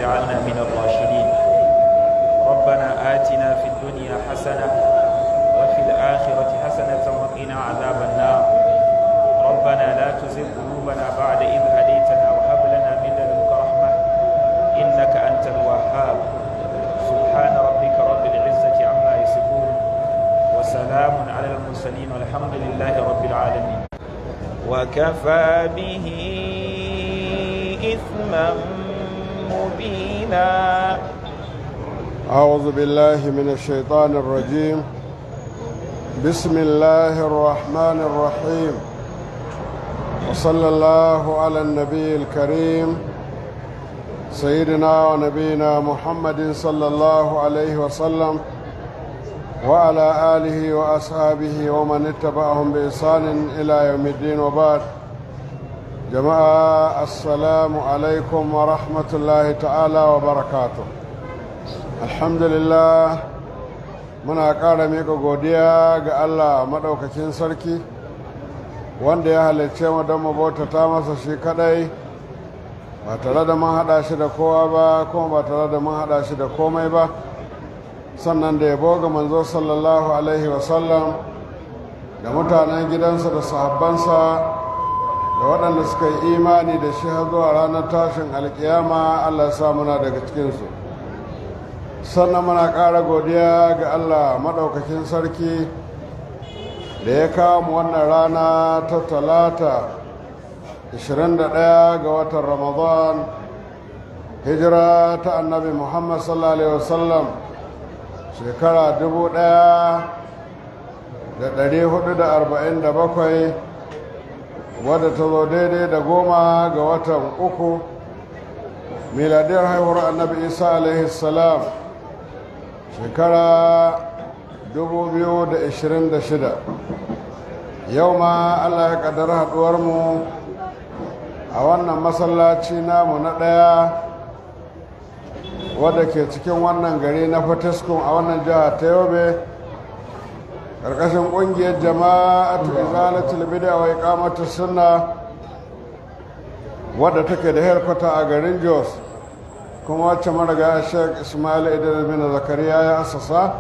واجعلنا من الراشدين. ربنا آتنا في الدنيا حسنة وفي الآخرة حسنة وقنا عذاب النار. ربنا لا تزغ قلوبنا بعد إذ هديتنا وهب لنا من لدنك رحمة إنك أنت الوهاب. سبحان ربك رب العزة عما يصفون وسلام على المرسلين والحمد لله رب العالمين. وكفى به إثما مبينا. أعوذ بالله من الشيطان الرجيم. بسم الله الرحمن الرحيم، وصلى الله على النبي الكريم سيدنا ونبينا محمد صلى الله عليه وسلم وعلى آله وأصحابه ومن اتبعهم بإحسان إلى يوم الدين، وبعد. جماعة السلام عليكم ورحمة الله تعالى وبركاته. Alhamdulillah, muna ƙara miƙa godiya ga Allah maɗaukakin sarki wanda ya halicce mu don mu bautata masa shi kaɗai ba tare da mun haɗa shi da kowa ba kuma ba tare da mun haɗa shi da komai ba, sannan da yabo ga manzo sallallahu alaihi wasallam da mutanen gidansa da sahabbansa da waɗanda suka yi imani da shi har zuwa ranar tashin alkiyama. Allah ya sa muna daga cikinsu. Sannan muna ƙara godiya ga Allah maɗaukakin sarki da ya kawo mu wannan rana ta talata 21 ga watan Ramadan, hijira ta annabi Muhammad sallallahu alaihi wasallam shekara 1447, wadda ta zo daidai da 10 ga watan uku miladiyar haihuwar annabi Isa alaihi salam shekara 2026. Yau ma Allah ya kaddara haɗuwarmu a wannan masallaci namu na ɗaya wadda ke cikin wannan gari na Fataskun a wannan jiha ta Yobe, ƙarƙashin ƙungiyar jama'atu izalatul bid'a wa iqamatus sunna wadda take da helkwata a garin Jos, kuma wacce mariga Sheikh Ismail Idris bin Zakariya ya asasa.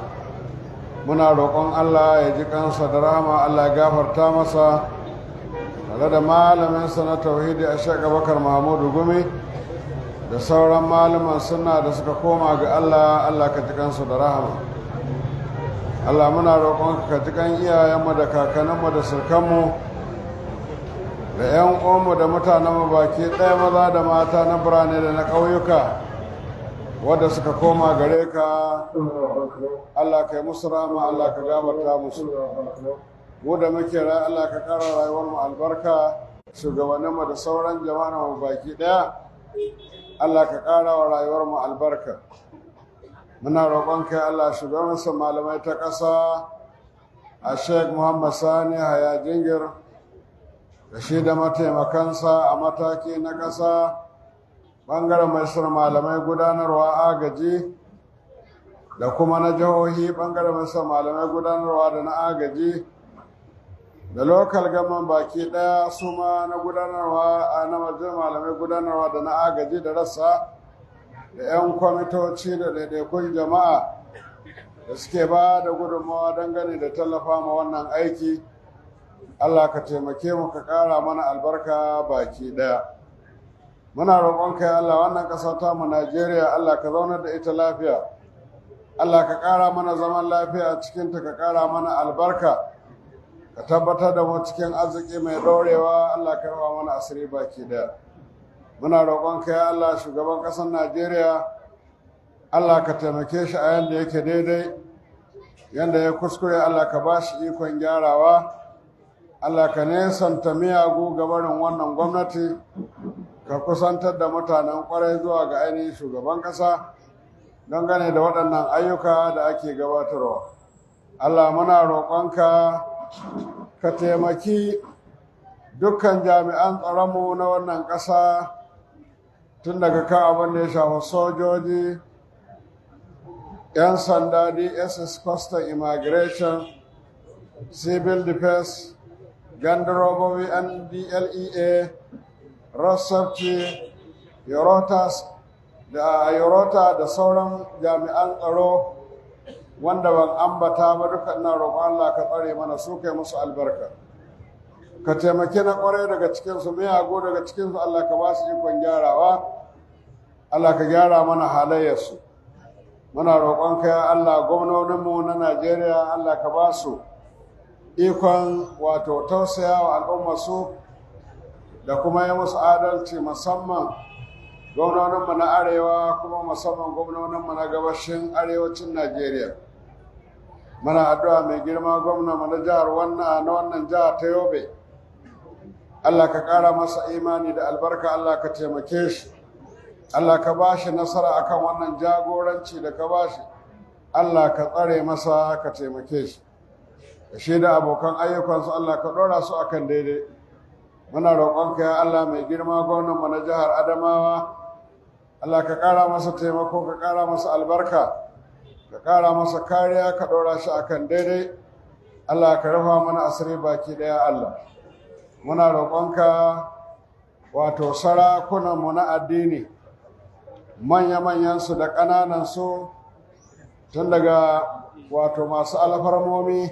Muna roƙon Allah ya ji kansa da rahama, Allah ya gafarta masa, tare da malaminsa na tauhidi a Sheikh Abubakar Mahmudu Gumi da sauran malaman sunna da suka koma ga Allah. Allah ka ji kansu da rahama. Allah muna roƙon ka ji kan iyayenmu da kakanninmu da surkanmu da 'yan uwanmu da mutanenmu baki ɗaya, maza da mata na birane da na ƙauyuka wadda suka koma gare ka. Allah ka yi musu rama, Allah ka gabarta musu. Mu da muke rai, Allah ka ƙara rayuwarmu albarka, shugabanninmu da sauran jama'armu baki ɗaya, Allah ka ƙara wa rayuwarmu albarka. Muna roƙon kai Allah shugabansa malamai ta ƙasa a Sheikh Muhammad Sani Haya Jingir da shi da mataimakansa a mataki na ƙasa, ɓangaren majalisar malamai gudanarwa agaji da kuma na jihohi, ɓangaren majalisar malamai gudanarwa da na agaji da lokal gaman baki ɗaya, su ma na gudanarwa a na majalisar malamai gudanarwa da na agaji da rassa da 'yan kwamitoci da ɗaiɗaikun jama'a da suke ba da gudunmawa dangane da tallafa ma wannan aiki. Allah ka taimake mu, ka ƙara mana albarka baki ɗaya. Muna roƙon kai Allah wannan ƙasa ta mu Najeriya, Allah ka zaunar da ita lafiya, Allah ka ƙara mana zaman lafiya a cikinta, ka ƙara mana albarka, ka tabbatar da mu cikin arziki mai ɗorewa. Allah ka rawa mana asiri baki ɗaya. Muna roƙon kai Allah shugaban ƙasar Najeriya, Allah ka taimake shi a yanda yake daidai, yanda ya kuskure Allah ka ba shi ikon gyarawa. Allah ka nesanta miyagu gabarin wannan gwamnati, ka kusantar da mutanen kwarai zuwa ga ainihin shugaban ƙasa don gane da waɗannan ayyuka da ake gabatarwa. Allah muna roƙonka ka taimaki dukkan jami'an tsaronmu na wannan ƙasa, tun daga kan abin da ya shafi sojoji, 'yan sanda, DSS, Custom, Immigration, Civil Defense, gandarobobi, NDLEA, Road Safety, Eurotas da yorota da sauran jami'an tsaro wanda ban ambata ba duka ina roƙon Allah ka tsare mana su kai musu albarka ka taimake na ƙwarai daga cikinsu miyago daga cikinsu Allah ka ba su ikon gyarawa Allah ka gyara mana halayyarsu muna roƙonka ya Allah gwamnoninmu na Najeriya Allah ka ba su ikon wato tausaya wa al'ummarsu da kuma yi musu adalci musamman gwamnoninmu na arewa kuma musamman gwamnoninmu na gabashin arewacin Najeriya muna addu'a mai girma gwamnanmu na jihar wannan jihar ta Yobe Allah ka ƙara masa imani da albarka Allah ka taimake shi Allah ka ba shi nasara akan wannan jagoranci da ka ba shi Allah ka tsare masa ka taimake shi da shi da abokan ayyukansu Allah ka ɗora su akan daidai muna roƙonka ya Allah mai girma gwamnanmu na jihar Adamawa Allah ka ƙara masa taimako ka ƙara masa albarka ka ƙara masa kariya ka ɗora shi akan daidai Allah ka rufa mana asiri baki ɗaya Allah muna roƙonka wato sarakunanmu na addini manya-manyansu da ƙananansu tun daga wato masu alfarmomi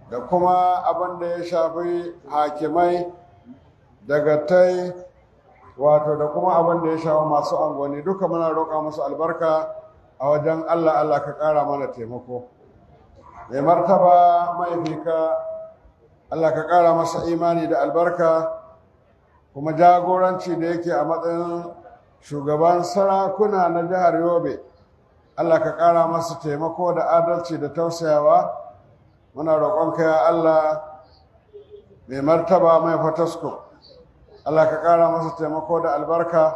da kuma abin da ya shafi hakimai dagatai wato da kuma abin da ya shafi masu angoni duka muna roƙa musu albarka a wajen Allah Allah ka ƙara mana taimako mai martaba mahaifika Allah ka ƙara masa imani da albarka kuma jagoranci da yake a matsayin shugaban sarakuna na jihar Yobe Allah ka ƙara masa taimako da adalci da tausayawa muna roƙonka ya Allah mai martaba mai fatasko Allah ka ƙara masa taimako da albarka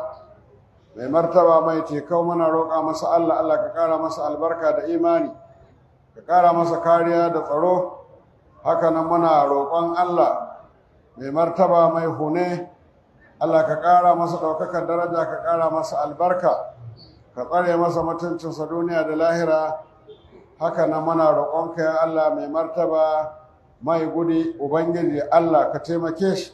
mai martaba mai tekau muna roƙa masa Allah ka ƙara masa albarka da imani ka ƙara masa kariya da tsaro haka nan muna roƙon Allah mai martaba mai hune Allah ka ƙara masa ɗaukakar daraja ka ƙara masa albarka ka tsare masa mutuncinsa duniya da lahira haka nan muna roƙonka ya Allah mai martaba mai gudi ubangiji Allah ka taimake shi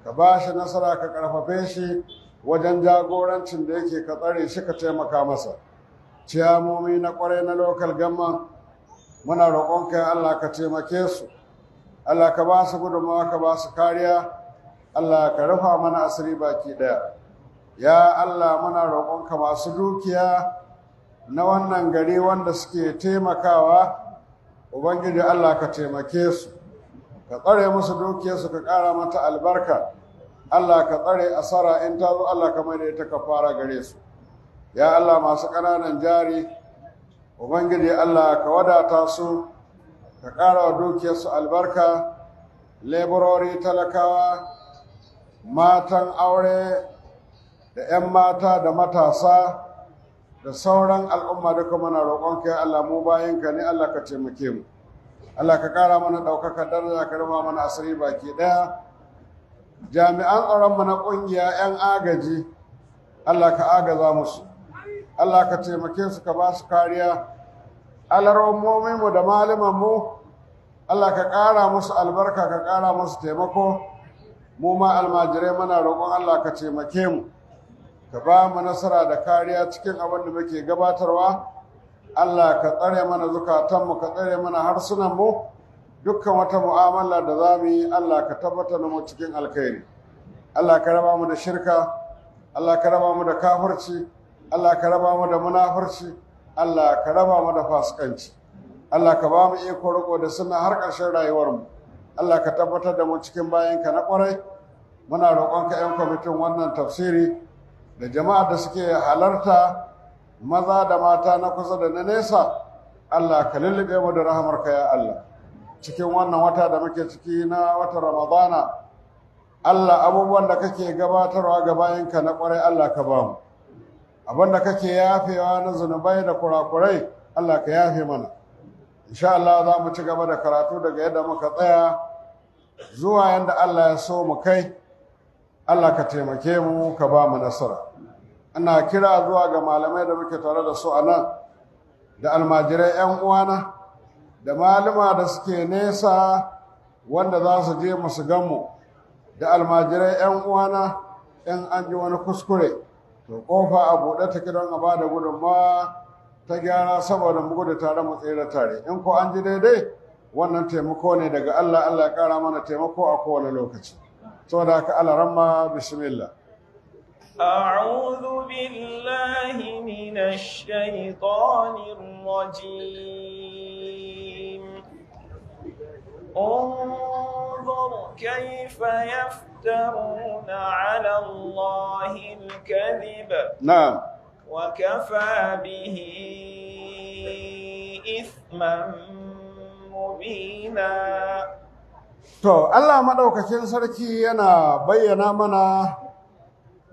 ka ba shi nasara ka ƙarfafe shi wajen jagorancin da yake ka tsare shi ka taimaka masa ciyamomi na ƙwarai na lokal gamman muna roƙonka ya Allah ka taimake su Allah ka ba su gudunmawa ka ba su kariya Allah ka rufa mana asiri baki ɗaya ya Allah muna roƙonka masu dukiya na wannan gari wanda suke taimakawa ubangiji Allah ka taimake su ka tsare musu dukiyarsu ka ƙara mata albarka Allah ka tsare asara in ta zo Allah ka mai da ita ka fara gare su ya Allah masu ƙananan jari ubangiji Allah ka wadata su ka ƙara wa dukiyarsu albarka leburori talakawa matan aure da 'yan mata da matasa da sauran al'umma duka muna roƙonka ya Allah mu bayinka ne Allah ka taimake mu Allah ka ƙara mana ɗaukaka daraja ka rufa mana asiri baki ɗaya jami'an tsaronmu na ƙungiya 'yan agaji Allah ka agaza musu Allah ka taimake su ka ba su kariya alarmominmu da malamanmu Allah ka ƙara musu albarka ka ƙara musu taimako mu ma almajirai muna roƙon Allah ka taimake mu ka ba mu nasara da kariya cikin abin da muke gabatarwa Allah ka tsare mana zukatanmu ka tsare mana harsunanmu dukkan wata mu'amala da za mu yi Allah ka tabbatar da mu cikin alkhairi Allah ka raba mu da shirka Allah ka raba mu da kafirci Allah ka raba mu da munafurci Allah ka raba mu da fasikanci Allah ka ba mu iko riko da sunna har ƙarshen rayuwarmu Allah ka tabbatar da mu cikin bayanka na ƙwarai muna roƙonka 'yan kwamitin wannan tafsiri da jama'ar da suke halarta maza da mata na kusa da na nesa Allah ka lullube mu da rahamarka ya Allah cikin wannan wata da muke ciki na watan Ramadana Allah abubuwan da kake gabatarwa ga bayanka na ƙwarai Allah ka ba mu abin da kake yafewa na zunubai da kurakurai Allah ka yafe mana insha Allah za mu ci gaba da karatu daga yadda muka tsaya zuwa yadda Allah ya so mu kai Allah ka taimake mu ka ba mu nasara ana kira zuwa ga malamai da muke tare da su a nan da almajirai 'yan uwana da malama da suke nesa wanda za su je musu ganmu da almajirai 'yan uwana in an ji wani kuskure to kofa a buɗe take don a bada gudunmawa ta gyara saboda mu gudu tare mu tsere tare in ko an ji daidai wannan taimako ne daga Allah. Allah ya kara mana taimako a kowane lokaci saboda haka Allah ramma bismillah. أعوذ بالله من الشيطان الرجيم انظر كيف يفترون على الله الكذب نعم وكفى به إثما مبينا. To Allah maɗaukakin sarki yana bayyana mana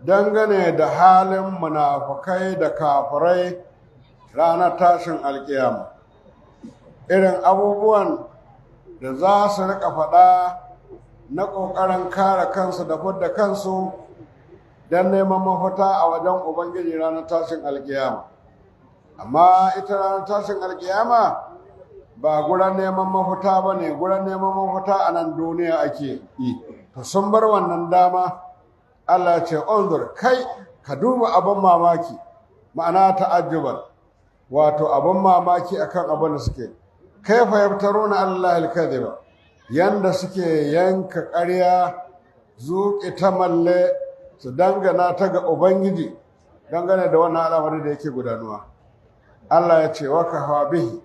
dangane da halin munafukai da kafirai ranar tashin alkiyama, irin abubuwan da za su rika faɗa na ƙoƙarin kare kansu da fudda kansu don neman mafita a wajen Ubangiji ranar tashin alkiyama. Amma ita ranar tashin alkiyama ba guran neman mafita ba ne, guran neman mafita a nan duniya ake yi. To sun bar wannan dama. Allah ce unzur kai ka duba abin mamaki, ma'ana ta'ajjuban, wato abin mamaki akan abin da suke. Kaifa yaftaruna Allah al-kadhiba, yanda suke yanka ƙarya zuƙi ta malle su dangana ta ga Ubangiji dangane da wannan al'amari da yake gudanuwa. Allah ya ce wa kafa bihi,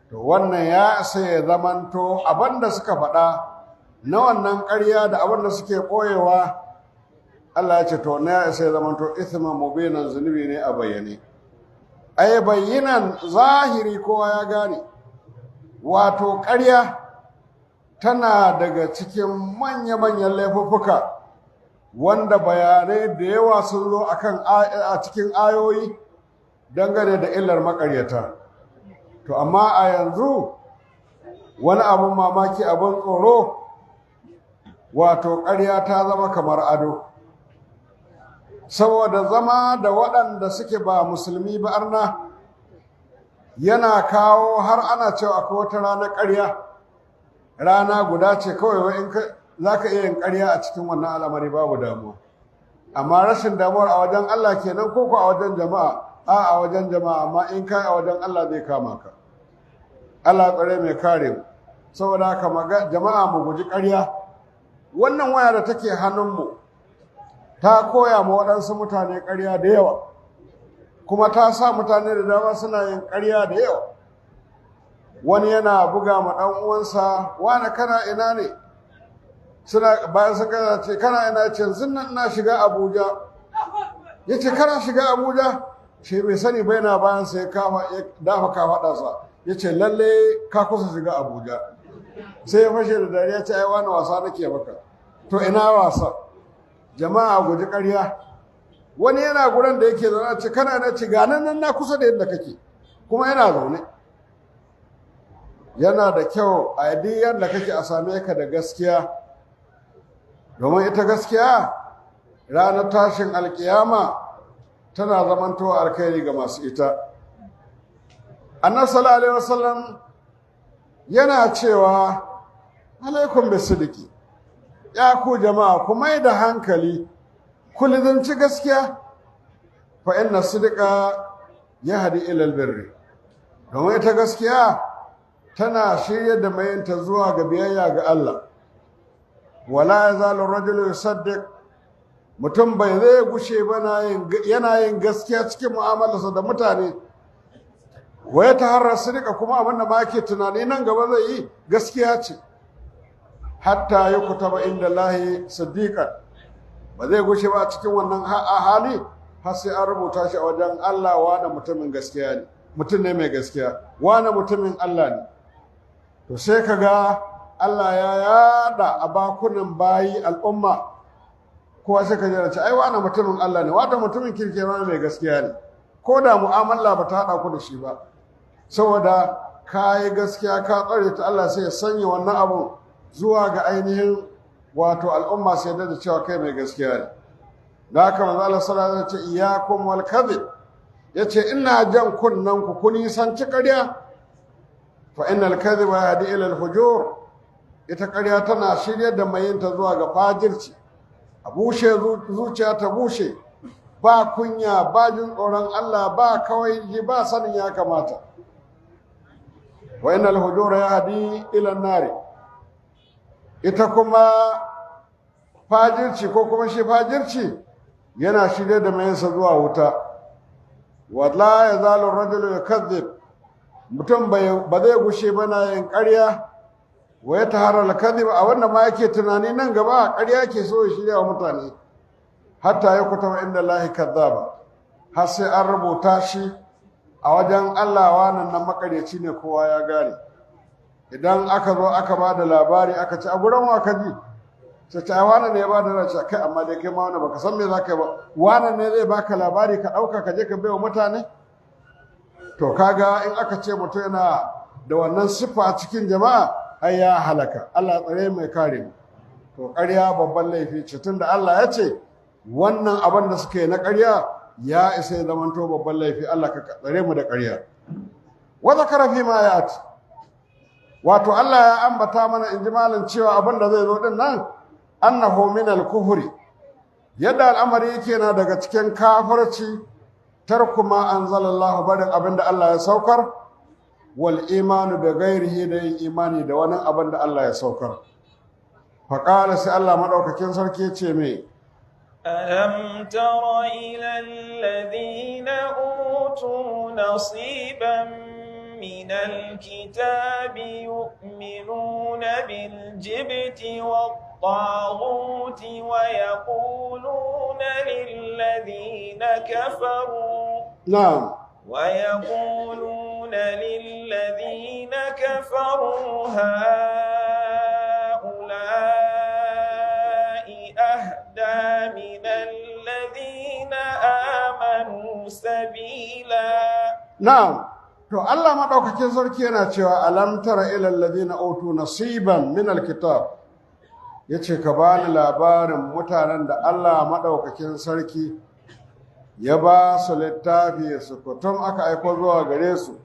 to wannan ya isa ya zamanto abin da suka faɗa na wannan ƙarya da abin da suke ɓoyewa. Allah ya ce to na ya isa ya zamanto ithman mubinan, zunubi ne a bayyane. Ai bayyanan zahiri kowa ya gane, wato ƙarya tana daga cikin manya-manyan laifuffuka wanda bayanai da yawa sun zo a cikin ayoyi dangane da illar maƙaryata. To amma a yanzu wani abin mamaki, abin tsoro, wato ƙarya ta zama kamar ado. Saboda zama da waɗanda suke ba musulmi ba arna yana kawo har ana cewa akwai wata ranar ƙarya, rana guda ce kawai in za ka iya yin ƙarya a cikin wannan al'amari babu damuwa. Amma rashin damuwar a wajen Allah kenan ko a wajen jama'a? A wajen jama'a, amma in kai a wajen Allah zai kama ka. Allah tsare mai kare mu. Saboda haka jama'a mu guji ƙarya. Wannan waya da take hannunmu ta koya ma waɗansu mutane ƙarya da yawa, kuma ta sa mutane da dama suna yin ƙarya da yawa. Wani yana buga ma ɗan uwansa, wani kana ina ne? Bayan suka ce kana ina, ce nan ina shiga Abuja. Ya ce kana shiga Abuja? Ce bai sani bai na bayan sai ya dafa kafaɗarsa. Ya ce lalle ka kusa shiga Abuja. Sai ya fashe da dariya, ce ai wani wasa nake maka. To ina wasa? Jama'a guji ƙarya. Wani yana gurin da yake zaune, ce kana na ci ganan na kusa da yadda kake, kuma yana zaune. Yana da kyau a yadda yadda kake a same ka da gaskiya, domin ita gaskiya ranar tashin alkiyama tana zamantowa alkhairi ga masu ita. Annabi sallallahu alaihi wasallam yana cewa alaikum bisidiki, ya ku jama'a ku mai da hankali, ku lizinci gaskiya, fa inna sidika yahdi ila albirri, domin ita gaskiya tana shirye da mayinta zuwa ga biyayya ga Allah. Wala yazalu rajulu yusaddiq, mutum bai zai gushe ba yana yin gaskiya cikin mu'amalarsa da mutane. Wa ya taharra sidika, kuma abinda ma yake tunani nan gaba zai yi gaskiya ce, hatta yukutaba inda Allahi siddiqan, ba zai gushe ba cikin wannan hali har sai an rubuta shi a wajen Allah wani mutumin gaskiya ne, mutum ne mai gaskiya, wani mutumin Allah ne. To sai ka ga Allah ya yada a bakunan bayi al'umma, kowa sai ka jira ce ai wani mutumin Allah ne, wata mutumin kirki wani mai gaskiya ne, ko da mu'amala ba ta haɗa ku da shi ba, saboda ka yi gaskiya ka tsare ta, Allah sai ya sanya wannan abu zuwa ga ainihin wato al'umma sai da cewa kai mai gaskiya ne. Da haka manzo Allah sallallahu alaihi wasallam ya ce iyyakum wal kadhib, yace ina jan kunnan ku kun nisanci ƙarya, fa innal kadhiba yahdi ila al fujur, ita ƙarya tana shirye da mayinta zuwa ga fajirci, a bushe zuciya ta bushe, ba kunya ba jin tsoron Allah ba kawai ba sanin ya kamata wa innal hujura yahdi ila an-nar ita kuma fajirci ko kuma shi fajirci yana shirye da mai sa zuwa wuta wallahi yazalu ar-rajulu yakذب mutum ba zai gushe bana yin ƙarya wa ya tahara al-kadhib a wannan ma yake tunani nan gaba ƙarya yake so ya shirya wa mutane hatta ya kutaba inda Allah kadhaba har sai an rubuta shi a wajen Allah wannan nan makaryaci ne kowa ya gane idan aka zo aka ba da labari aka ce a gurin wa kaji sai wani ne ya ba da race kai amma dai kai ma wani baka san me za ka yi ba wani ne zai baka labari ka ɗauka ka je ka bai wa mutane to kaga in aka ce mutum yana da wannan siffa a cikin jama'a ai ya halaka Allah tsare mai kare mu to ƙarya babban laifi ce tunda Allah ya ce wannan abin da suka yi na ƙarya ya isa ya zamanto babban laifi Allah ka tsare mu da ƙarya wa zakara fi ma yati wato Allah ya ambata mana in ji malam cewa abin da zai zo din nan annahu min al-kufri yadda al'amari yake na daga cikin kafirci tarku ma anzalallahu barin abin da Allah ya saukar wal imanu da gairihi da yin imani da wani abin da Allah ya saukar faqala sai Allah madaukakin sarki ce me ألم تر إلى الذين أوتوا نصيبا من الكتاب يؤمنون بالجبت والطاغوت ويقولون للذين كفروا هؤلاء أهدى من الذين آمنوا سبيلا. نعم. To Allah madaukakin sarki yana cewa alam tara ila alladhina utu nasiban min alkitab yace ka bani labarin mutanen da Allah madaukakin sarki ya ba su littafi su kutum aka aiko zuwa gare su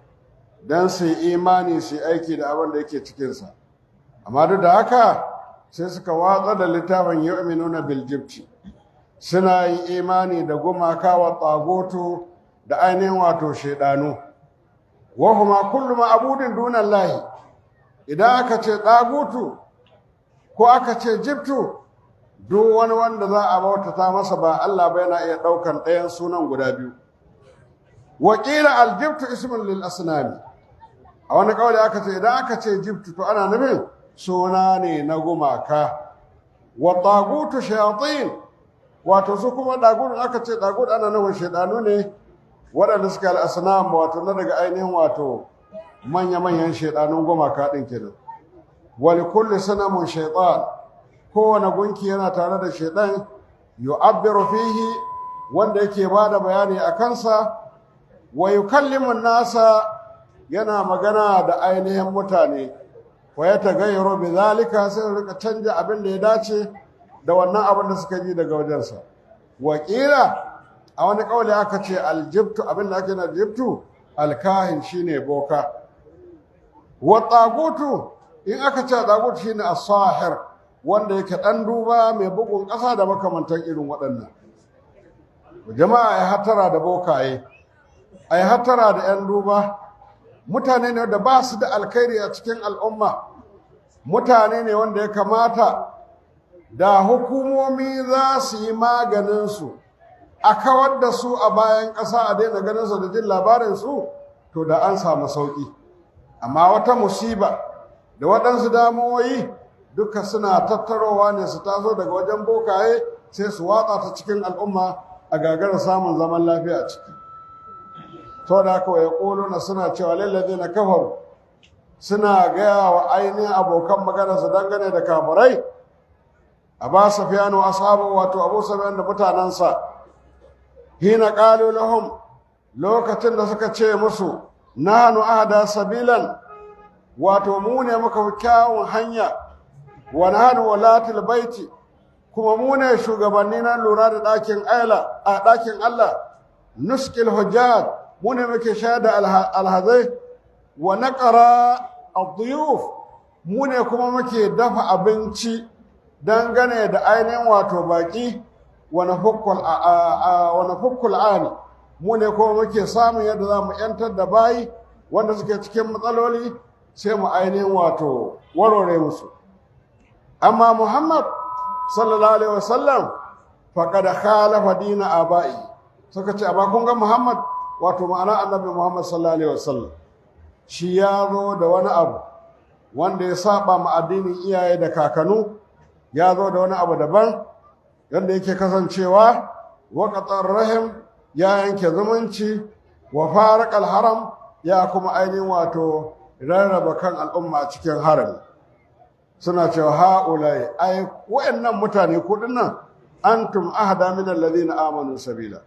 dan su imani su aiki da abin da yake cikin sa amma duk da haka sai suka watsa da littafin yu'minuna bil jibti suna yin imani da gumaka wa tagoto da ainihin wato shedanu wahuma kullu ma'budin duna Allah idan aka ce dagutu ko aka ce jibtu duk wani wanda za a bautata masa ba Allah ba yana iya daukan ɗayan sunan guda biyu wakila aljibtu ismun lil asnami a wani kauli aka ce idan aka ce jibtu to ana nufin suna ne na gumaka wa dagutu shayatin wato su kuma dagutu aka ce dagutu ana nufin shedanu ne waɗanda suka al'asnam wato na daga ainihin wato manya-manyan shaidanun gumaka ɗin kenan wali kulli sanamun shaitan kowane gunki yana tare da shaitan yu'abbiru fihi wanda yake ba da bayani a kansa wa yukallimu nasa yana magana da ainihin mutane wa ya tagayyaro bi zalika sai rika canja abin da ya dace da wannan abin da suka ji daga wajensa wakila a wani kauli aka ce aljibtu abinda ake na jibtu alkahin shine boka wa tagutu in aka ce tagutu shine as-sahir wanda yake dan duba mai bugun ƙasa da makamantan irin waɗannan jama'a ai hatara da bokaye ai hatara da yan duba mutane ne da ba su da alkhairi a cikin al'umma mutane ne wanda ya kamata da hukumomi za su yi maganin su a kawar da su a bayan ƙasa a daina ganin su da jin labarin su to da an samu sauƙi amma wata musiba da waɗansu damuwoyi duka suna tattarowa ne su taso daga wajen bokaye sai su watsa ta cikin al'umma a gagara samun zaman lafiya a ciki to da haka ya ƙolo suna cewa lallazi na kafaru suna gaya wa ainihin abokan magana su dangane da kafirai a ba safiyanu ashabu wato abu safiyan da mutanensa hina qalu lahum lokacin da suka ce musu nahnu ahda sabilan wato mu ne muka kyawun hanya wa nahnu walatul baiti kuma mu ne shugabanni na lura da ɗakin Allah nuskil hujjat mu ne muke shaida alhazai wa naqra ad-duyuf mu ne kuma muke dafa abinci dangane da ainihin wato baki wa nafukkul ani mu ne kuma muke samun yadda za mu yantar da bayi wanda suke cikin matsaloli sai mu ainihin wato warware musu. Amma Muhammad sallallahu alaihi wasallam faqad khalafa dina abai, suka ce amma kun ga Muhammad wato ma'ana annabi Muhammad sallallahu alaihi wasallam shi ya zo da wani abu wanda ya saba ma addinin iyaye da kakanu, ya zo da wani abu daban yadda yake kasancewa waqatar rahim, ya yanke zumunci, wa faraqal haram, ya kuma ainihin wato rarraba kan al'umma a cikin harami. Suna cewa ha'ulai ai wayannan mutane ku dinnan antum ahda min alladhina amanu sabila,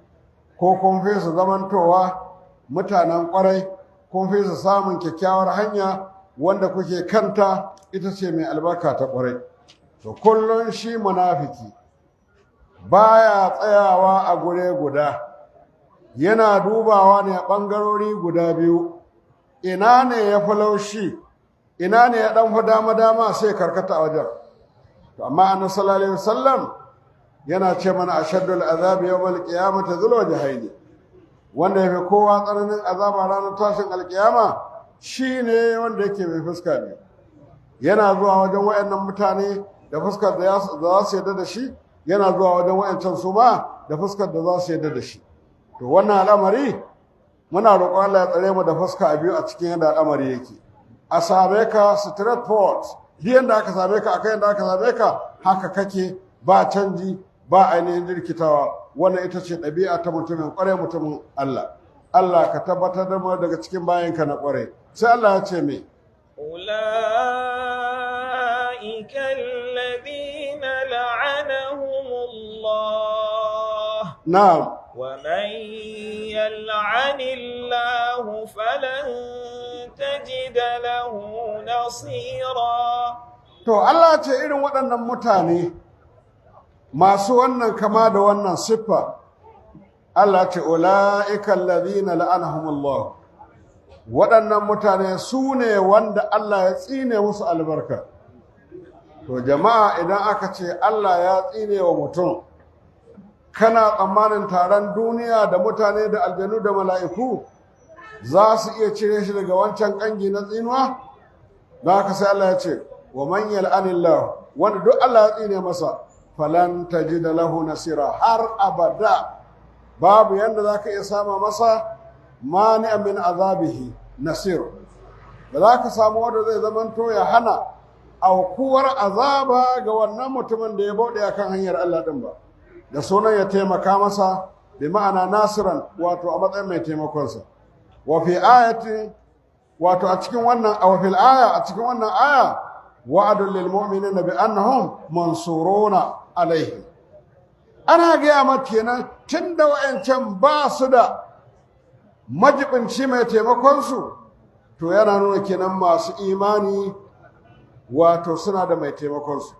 ko kun fi su zamantowa mutanen kwarai, kun fi su samun kyakkyawar hanya wanda kuke kanta ita ce mai albarka ta kwarai. To kullun shi munafiki baya tsayawa a gure guda, yana dubawa ne a ɓangarori guda biyu, ina ne ya fi laushi, ina ne ya ɗan fi dama-dama sai karkata a wajen. To amma annabi sallallahu alaihi wasallam yana ce mana ashaddul azabi yawmal qiyamati dhul wajhaini, wanda yafi kowa tsananin azaba ranar tashin alkiyama shine wanda yake mai fuska biyu. Yana zuwa wajen wayannan mutane da fuskar da za su yarda da shi, yana zuwa wajen wayancan su ma da fuskar da za su yarda da shi. To wannan al'amari muna roƙon Allah ya tsare mu da fuska a biyu a cikin yadda al'amari yake. A same ka straight forward, duk yanda aka same ka akan yanda aka same ka haka kake, ba canji ba ainihin jirkitawa. Wannan ita ce ɗabi'a ta mutumin ƙwarai, mutumin Allah. Allah ka tabbatar da mu daga cikin bayanka na ƙwarai. Sai Allah ya ce me? أولئك الذين لعنهم الله Na'am. ومن يلعن الله فلن تجد له نصيرا. To Allah ce irin waɗannan mutane masu wannan kama da wannan siffa, Allah ce ula'ika alladhina la'anahumullah, waɗannan mutane su ne wanda Allah ya tsine musu albarka. To jama'a, idan aka ce Allah ya tsine wa mutum, kana tsammanin taron duniya da mutane da aljanu da mala'iku za su iya cire shi daga wancan ƙangi na tsinuwa? Don haka sai Allah ya ce wa man yal'anillahu, wanda duk Allah ya tsine masa, falan tajida lahu nasira, har abada babu yanda zaka iya sama masa mani min azabihi nasir. Ba za ka samu wanda zai zamanto ya hana aukuwar azaba ga wannan mutumin da ya bauɗe akan hanyar Allah din ba, da sunan ya taimaka masa, bi ma'ana nasiran, wato a matsayin mai taimakonsa. Wa fi ayatin, wato a cikin wannan a cikin wannan aya wa'adun lil mu'minina bi annahum mansuruna alaihi. Ana gaya mata kenan tunda wa'ancan ba su da majibinci mai taimakonsu, to yana nuna kenan masu imani wato suna da mai taimakonsu.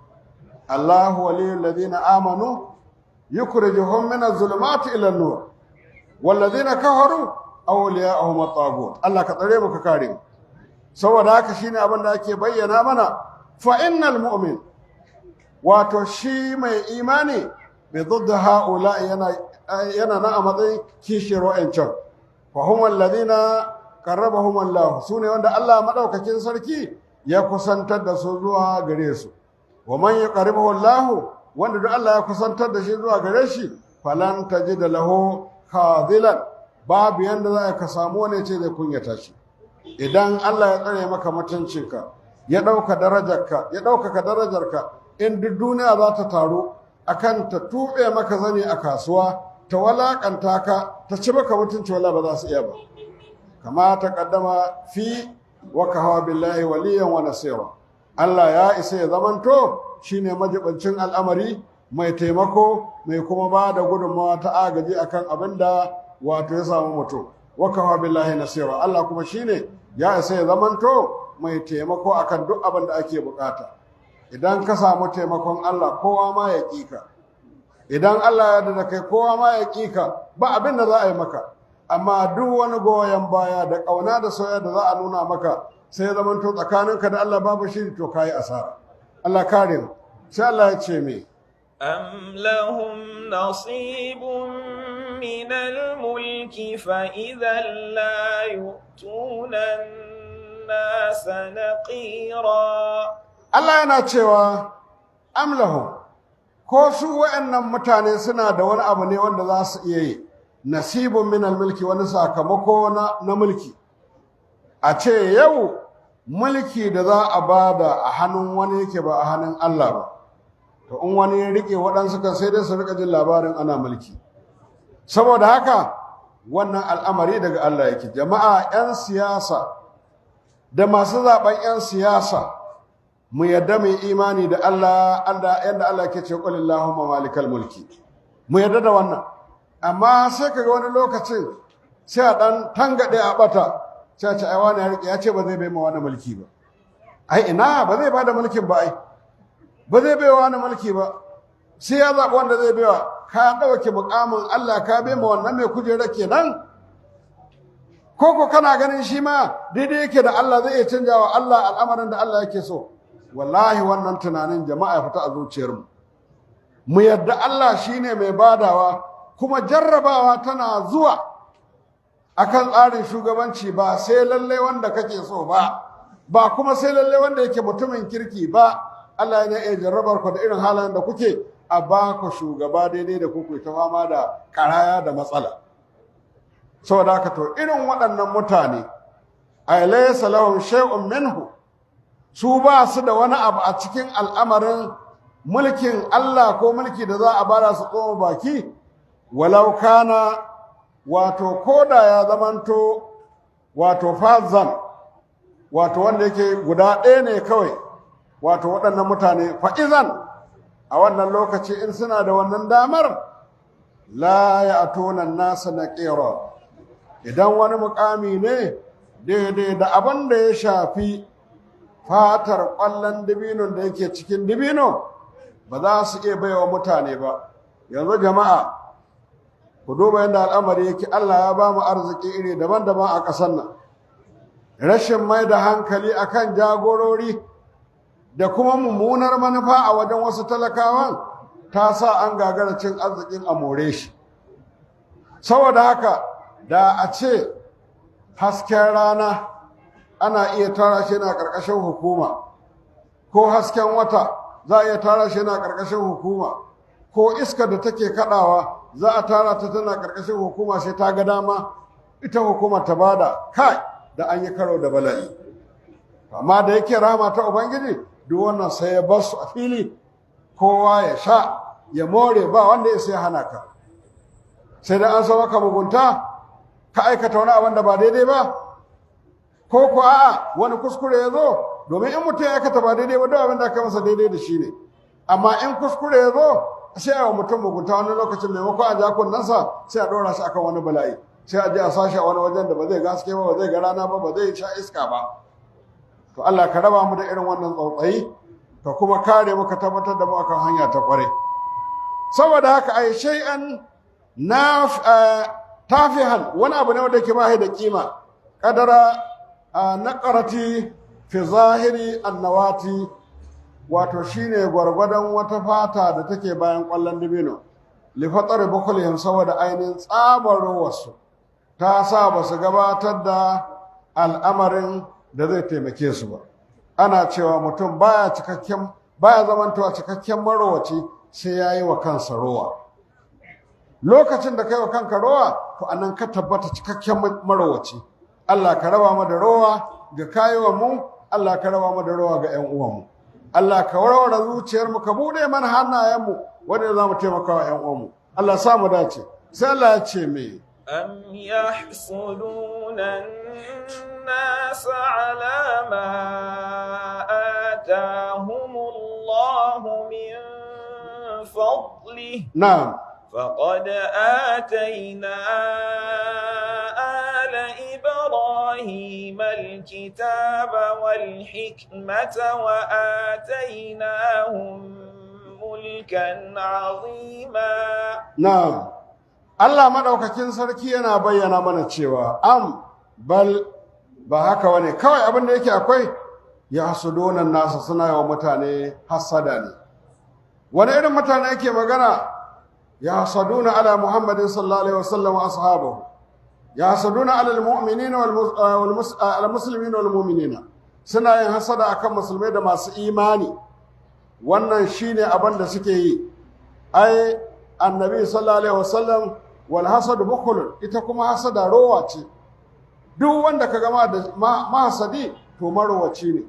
Allahu waliyul ladina amanu yukhrijuhum min az-zulumati ila an-nur wal ladina kafaru awliya'uhum at-taghut. Allah ka tsare mu ka kare mu. Saboda haka shine abin da ake bayyana mana, fa innal mu'min, wato shi mai imani bi dudda haula yana na a matsayin kishiyar wa'ancan. Fa hum alladhina qarrabahum Allah, sune wanda Allah madaukakin sarki ya kusantar da su zuwa gare su. Wa man yaqribuhu Allah, wanda duk Allah ya kusantar da shi zuwa gare shi, falan tajida lahu khadilan, babu yanda za ka samu wani ce zai kunyata shi. Idan Allah ya tsare maka mutuncinka, ya ɗaukaka darajarka, in duk duniya za ta taru akan ta tuɓe maka zane a kasuwa, ta walakanta ka, ta ci maka mutunci, wala ba za su iya ba. Kama ta kaddama fi wa kahawa billahi waliyan wa nasira. Allah ya isa ya zamanto shine majibancin al'amari, mai taimako, mai kuma ba da gudunmawa ta agaji akan abin da wato ya samu mutum. Wa kahawa billahi nasira. Allah kuma shine ya isa ya zamanto mai taimako akan duk abin da ake bukata. Idan ka samu taimakon Allah, kowa ma ya ƙika. Idan Allah ya da kai, kowa ma ya ƙika, ba abin da za a yi maka. Amma duk wani goyon baya da ƙauna da soyayya da za a nuna maka, sai ya zamanto tsakaninka da Allah babu shiri, to kayi asara. Allah kare mu. Sai Allah ya ce me? أم لهم نصيب من الملك فإذا لا يؤتون الناس نقيرا. Allah yana cewa am lahum, ko su wa'annan mutane suna da wani abu ne wanda za su iya yi, nasibun min mulki, wani sakamako na mulki. A ce yau mulki da za a bada a hannun wani yake ba a hannun Allah ba. To in wani ya rike waɗansu kan sai dai su rika jin labarin ana mulki. Saboda haka wannan al'amari daga Allah yake. Jama'a 'yan siyasa da masu zaben 'yan siyasa mu yadda mai imani da Allah yadda Allah ke ce qul allahumma malikal mulki, mu yadda da wannan. Amma sai kaga wani lokacin sai a dan tangade a bata, sai a ce ai wani ya rike ya ce ba zai bai ma wani mulki ba. Ai ina ba zai bada mulkin ba, ai ba zai bai wani mulki ba, sai ya zaɓi wanda zai baiwa. Ka ɗauke mukamin Allah ka bai ma wannan mai kujera kenan, ko kana ganin shi ma daidai yake da Allah, zai iya canja wa Allah al'amarin da Allah yake so. Wallahi wannan tunanin jama'a ya fita a zuciyarmu. Mu yadda Allah shine mai badawa, kuma jarrabawa tana zuwa akan tsarin shugabanci, ba sai lalle wanda kake so ba kuma sai lalle wanda yake mutumin kirki ba. Allah ya iya jarrabar ku da irin halayen da kuke, a ba ku shugaba daidai da kuku ta fama da karaya da matsala. Saboda haka to irin waɗannan mutane ay laysa lahum shay'un minhu, su ba su da wani abu a cikin al'amarin mulkin Allah ko mulki da za a bada su tsoma baki, walau kana wato koda ya zamanto wato fazan, wato wanda yake guda ɗaya ne kawai, wato waɗannan mutane fa'izan a wannan lokaci in suna da wannan damar la ya atonan nasa na ƙera. Idan wani mukami ne daidai da abin da ya shafi fatar ƙwallon dibinon da yake cikin dibino, ba za su iya baiwa mutane ba. Yanzu jama'a ku duba yadda al'amari yake. Allah ya ba mu arziki iri daban-daban a ƙasar nan. Rashin mai da hankali akan jagorori da kuma mummunar manufa a wajen wasu talakawan ta sa an gagara cin arzikin a more shi. Saboda haka da a ce hasken rana ana iya tara shi na ƙarƙashin hukuma, ko hasken wata za a iya tara shi na ƙarƙashin hukuma, ko iska da take kaɗawa za a tara ta tana ƙarƙashin hukuma, sai ta ga dama ita hukuma ta bada, kai da an yi karo da bala'i. Amma da yake rahama ta Ubangiji, duk wannan sai ya bar su a fili, kowa ya sha ya more, ba wanda ya sai hana ka. Sai da an maka mugunta ka aikata wani abin da ba daidai ba, ko a'a wani kuskure ya zo, domin in mutum ya aikata ba daidai ba, duk abin da aka masa daidai da shi ne. Amma in kuskure ya zo, sai a mutum mugunta wani lokacin, maimakon a ja kunnensa sai a ɗora shi akan wani bala'i, sai a je a sashi a wani wajen da ba zai gaske ba, ba zai ga rana ba zai sha iska ba. To Allah ka raba mu da irin wannan tsautsayi, ka kuma kare mu, ka tabbatar da mu akan hanya ta kware. Saboda haka ai shay'an na tafihan, wani abu ne wanda ke ba da kima, kadara naqarati fi zahiri annawati, wato shine gwargwadon wata fata da take bayan kwallon dibino, li fatar bukulihim, saboda ainihin tsabar wasu ta sa ba su gabatar da al'amarin da zai taimake su ba. Ana cewa mutum baya zamantowa cikakken marowaci sai ya yi wa kansa rowa. Lokacin da kai wa kanka rowa, to anan ka tabbata cikakken marowaci. Allah ka raba mu da rowa ga kayowa mu, Allah ka raba mu da rowa ga ƴan uwanmu. Allah ka warware zuciyarmu, ka bude mana hannayenmu wanda za mu taimaka wa ƴan uwanmu. Allah sa mu dace. Sai Allah ya ce me? أم يحسدون الناس على ما آتاهم الله من فضله نعم فقد آتينا آل إبراهيم الكتاب والحكمة وآتيناهم ملكا عظيما. نعم Allah maɗaukakin sarki yana bayyana mana cewa bal ba haka wane, kawai abin da yake akwai, ya hasudunan nasa, suna yawan mutane hasada ne. wani irin mutane yake magana ya hasaduna ala muhammadin sallallahu alaihi wasallam wa ashabahu ya hasaduna ala almu'minina wal muslimina wal mu'minina suna yin hasada akan musulmai da masu imani wannan shine abin da suke yi ai annabi sallallahu alaihi wasallam wal hasad bukhul ita kuma hasada rowa ce duk wanda ka gama da mahasadi to marowaci ne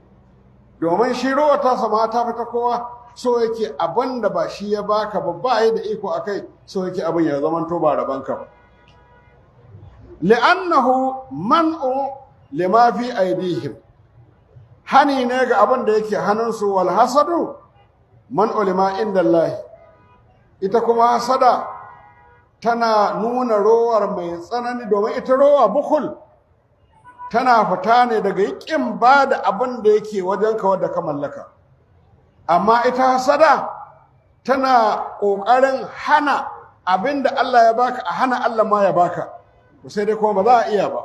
domin shi rowa ta sama ta fita kowa so yake abin da ba shi ya baka ba yi da iko akai so yake abin ya zama to ba rabanka ba li'annahu man'u lima fi aidihim hani ne ga abin da yake hannunsu wal hasadu man'u lima inda Allah ita kuma hasada tana nuna rowar mai tsanani domin ita rowa bukul tana fita ne daga yakin ba da abin da yake wajenka wadda ka mallaka amma ita hasada tana ƙoƙarin hana abin da Allah ya baka a hana Allah ma ya baka sai dai kuma ba za a iya ba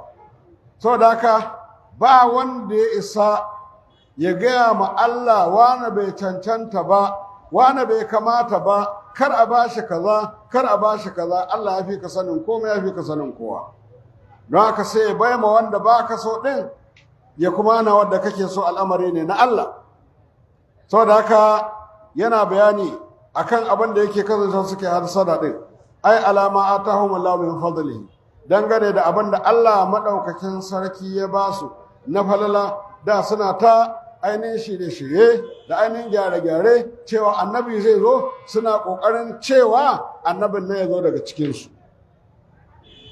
saboda haka ba wanda ya isa ya gaya ma Allah wane bai cancanta ba wane bai kamata ba kar a bashi kaza kar a bashi kaza Allah ya fi ka sanin komai ya fi ka sanin kowa don haka sai ya bai ma wanda ba ka so ɗin ya kuma na wanda kake so al'amari ne na Allah saboda haka yana bayani akan abin da yake kasance suke hasada ɗin ai alama atahum Allah min fadlihi dangane da abin da Allah madaukakin sarki ya ba su na falala da suna ta ainihin shirye-shirye da ainihin gyare-gyare cewa annabi zai zo suna ƙoƙarin cewa annabin ne ya zo daga cikinsu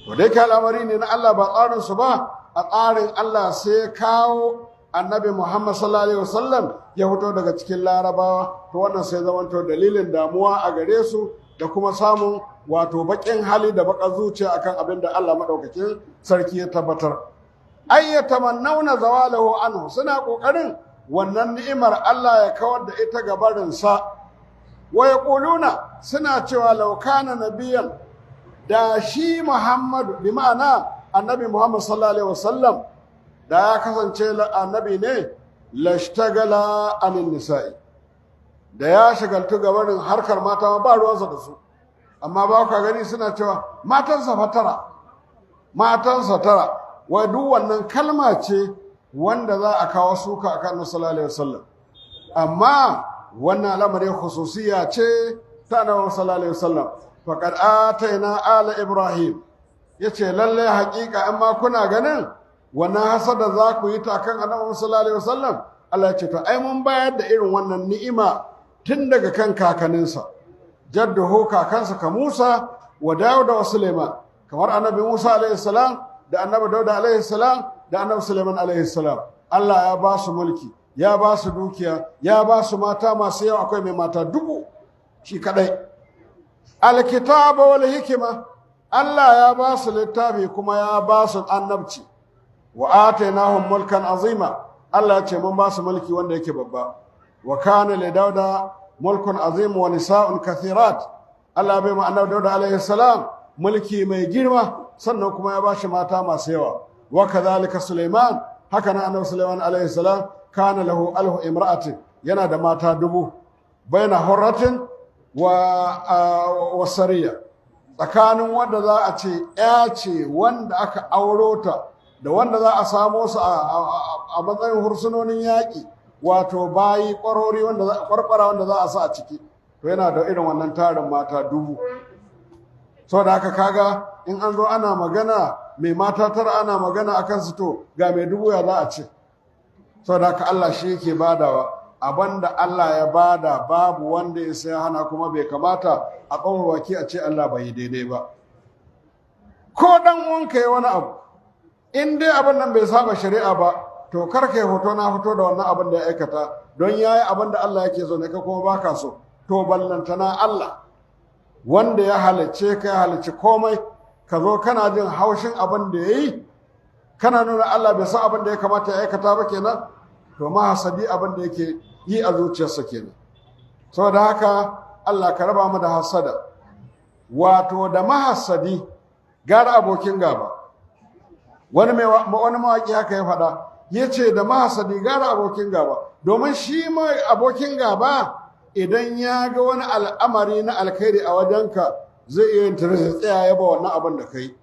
to dai al'amari ne na Allah ba tsarinsu ba a tsarin Allah sai kawo annabi Muhammad sallallahu alaihi wasallam ya fito daga cikin larabawa to wannan sai zamanto dalilin damuwa a gare su da kuma samun wato baƙin hali da baƙar zuciya akan abin da Allah maɗaukakin sarki ya tabbatar ayyatamannawna zawalahu anhu suna ƙoƙarin wannan ni'imar Allah ya kawar da ita ga barinsa wa yaquluna suna cewa law kana nabiyan da shi Muhammadu bi ma'ana annabi Muhammad sallallahu alaihi wasallam da ya kasance annabi ne lashtagala anin nisa'i da ya shagaltu ga barin harkar mata ba ruwansa da su amma ba ka gani suna cewa matansa tara wai duk wannan kalma ce wanda za a kawo suka a kan sallallahu alaihi wasallam amma wannan lamarin khususiyya ce ta annabi sallallahu alaihi wasallam faqad ataina ala ibrahim yace lalle haƙiƙa amma kuna ganin wannan hasada za ku yi ta kan annabi sallallahu alaihi wasallam Allah ya ce to ai mun bayar da irin wannan ni'ima tun daga kan kakanninsa jadduhu kakansa ka Musa wa Dawud wa Sulaiman kamar annabi Musa alaihi salam da annabi Dawud alaihi salam da annabi Sulaiman alaihi salam Allah ya ba su mulki ya ba su dukiya ya ba su mata masu yawa akwai mai mata 1000 shi kadai alkitaba wal hikima Allah ya ba su littafi kuma ya ba su annabci wa atainahum mulkan azima Allah ya ce mun ba su mulki wanda yake babba wa kana li dauda mulkun azim wa nisa'un kathirat Allah bai ma annabi Dawud alaihi salam mulki mai girma sannan kuma ya ba shi mata masu yawa wa kadhalika Sulaiman haka nan annabi Sulaiman alaihi salam kana lahu alhu imra'atin yana da mata 1000 baina hurratin wa sariya tsakanin wanda za a ce ya ce wanda aka auro ta da wanda za a samo su a matsayin hursunonin yaƙi wato bayi ƙwarori ƙwarƙwara wanda za a sa a ciki to yana da irin wannan tarin mata 1000 sau da haka kaga in an zo ana magana mai mata tara ana magana a kansu to ga mai 1000 ya za a ce sau da haka Allah shi yake badawa abinda Allah ya bada babu wanda ya sai hana kuma bai kamata a tsawon waki a ce Allah bai yi daidai ba ko dan wanka ya wani abu in dai abin nan bai saba shari'a ba to kar kai hoto na fito da wannan abin da ya aikata don yayi abin da Allah yake so ne ka kuma baka so to ballantana Allah wanda ya halicce ka ya halicci komai ka zo kana jin haushin abin da yayi kana nuna Allah bai san abin da ya kamata ya aikata ba kenan to mahasadi abin da yake yi a zuciyarsa kenan saboda haka Allah ka raba mu da hasada wato da mahasadi gara abokin gaba wani mawaƙi haka ya faɗa ya ce da mahasadi gara abokin gaba domin shi mai abokin gaba idan ya ga wani al'amari na alkhairi a wajenka zai iya yin tiris tsaya ya ba wannan abin da kai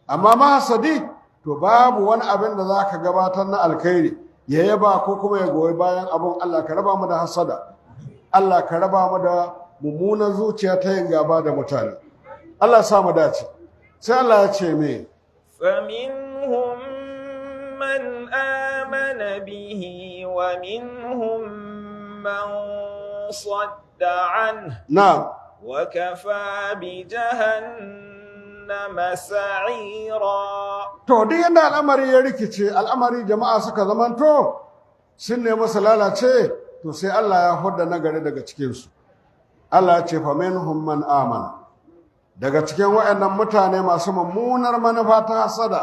amma mahasadi to babu wani abin da za ka gabatar na alkhairi ya yaba ko kuma ya goyi bayan abin. Allah ka raba mu da hasada, Allah ka raba mu da mummunan zuciya ta yin gaba da mutane. Allah sa mu dace. Sai Allah ya ce me فمنهم من آمن به ومنهم من صد عنه na'am وكفى بجهنم سعيرا. to duk yadda al'amari ya rikice, al'amari jama'a suka zamanto sun nemi su lalace, to sai Allah ya hudda nagari daga cikinsu. Allah ya ce fa minhum man amana, daga cikin waɗannan mutane masu mummunar manufa ta hasada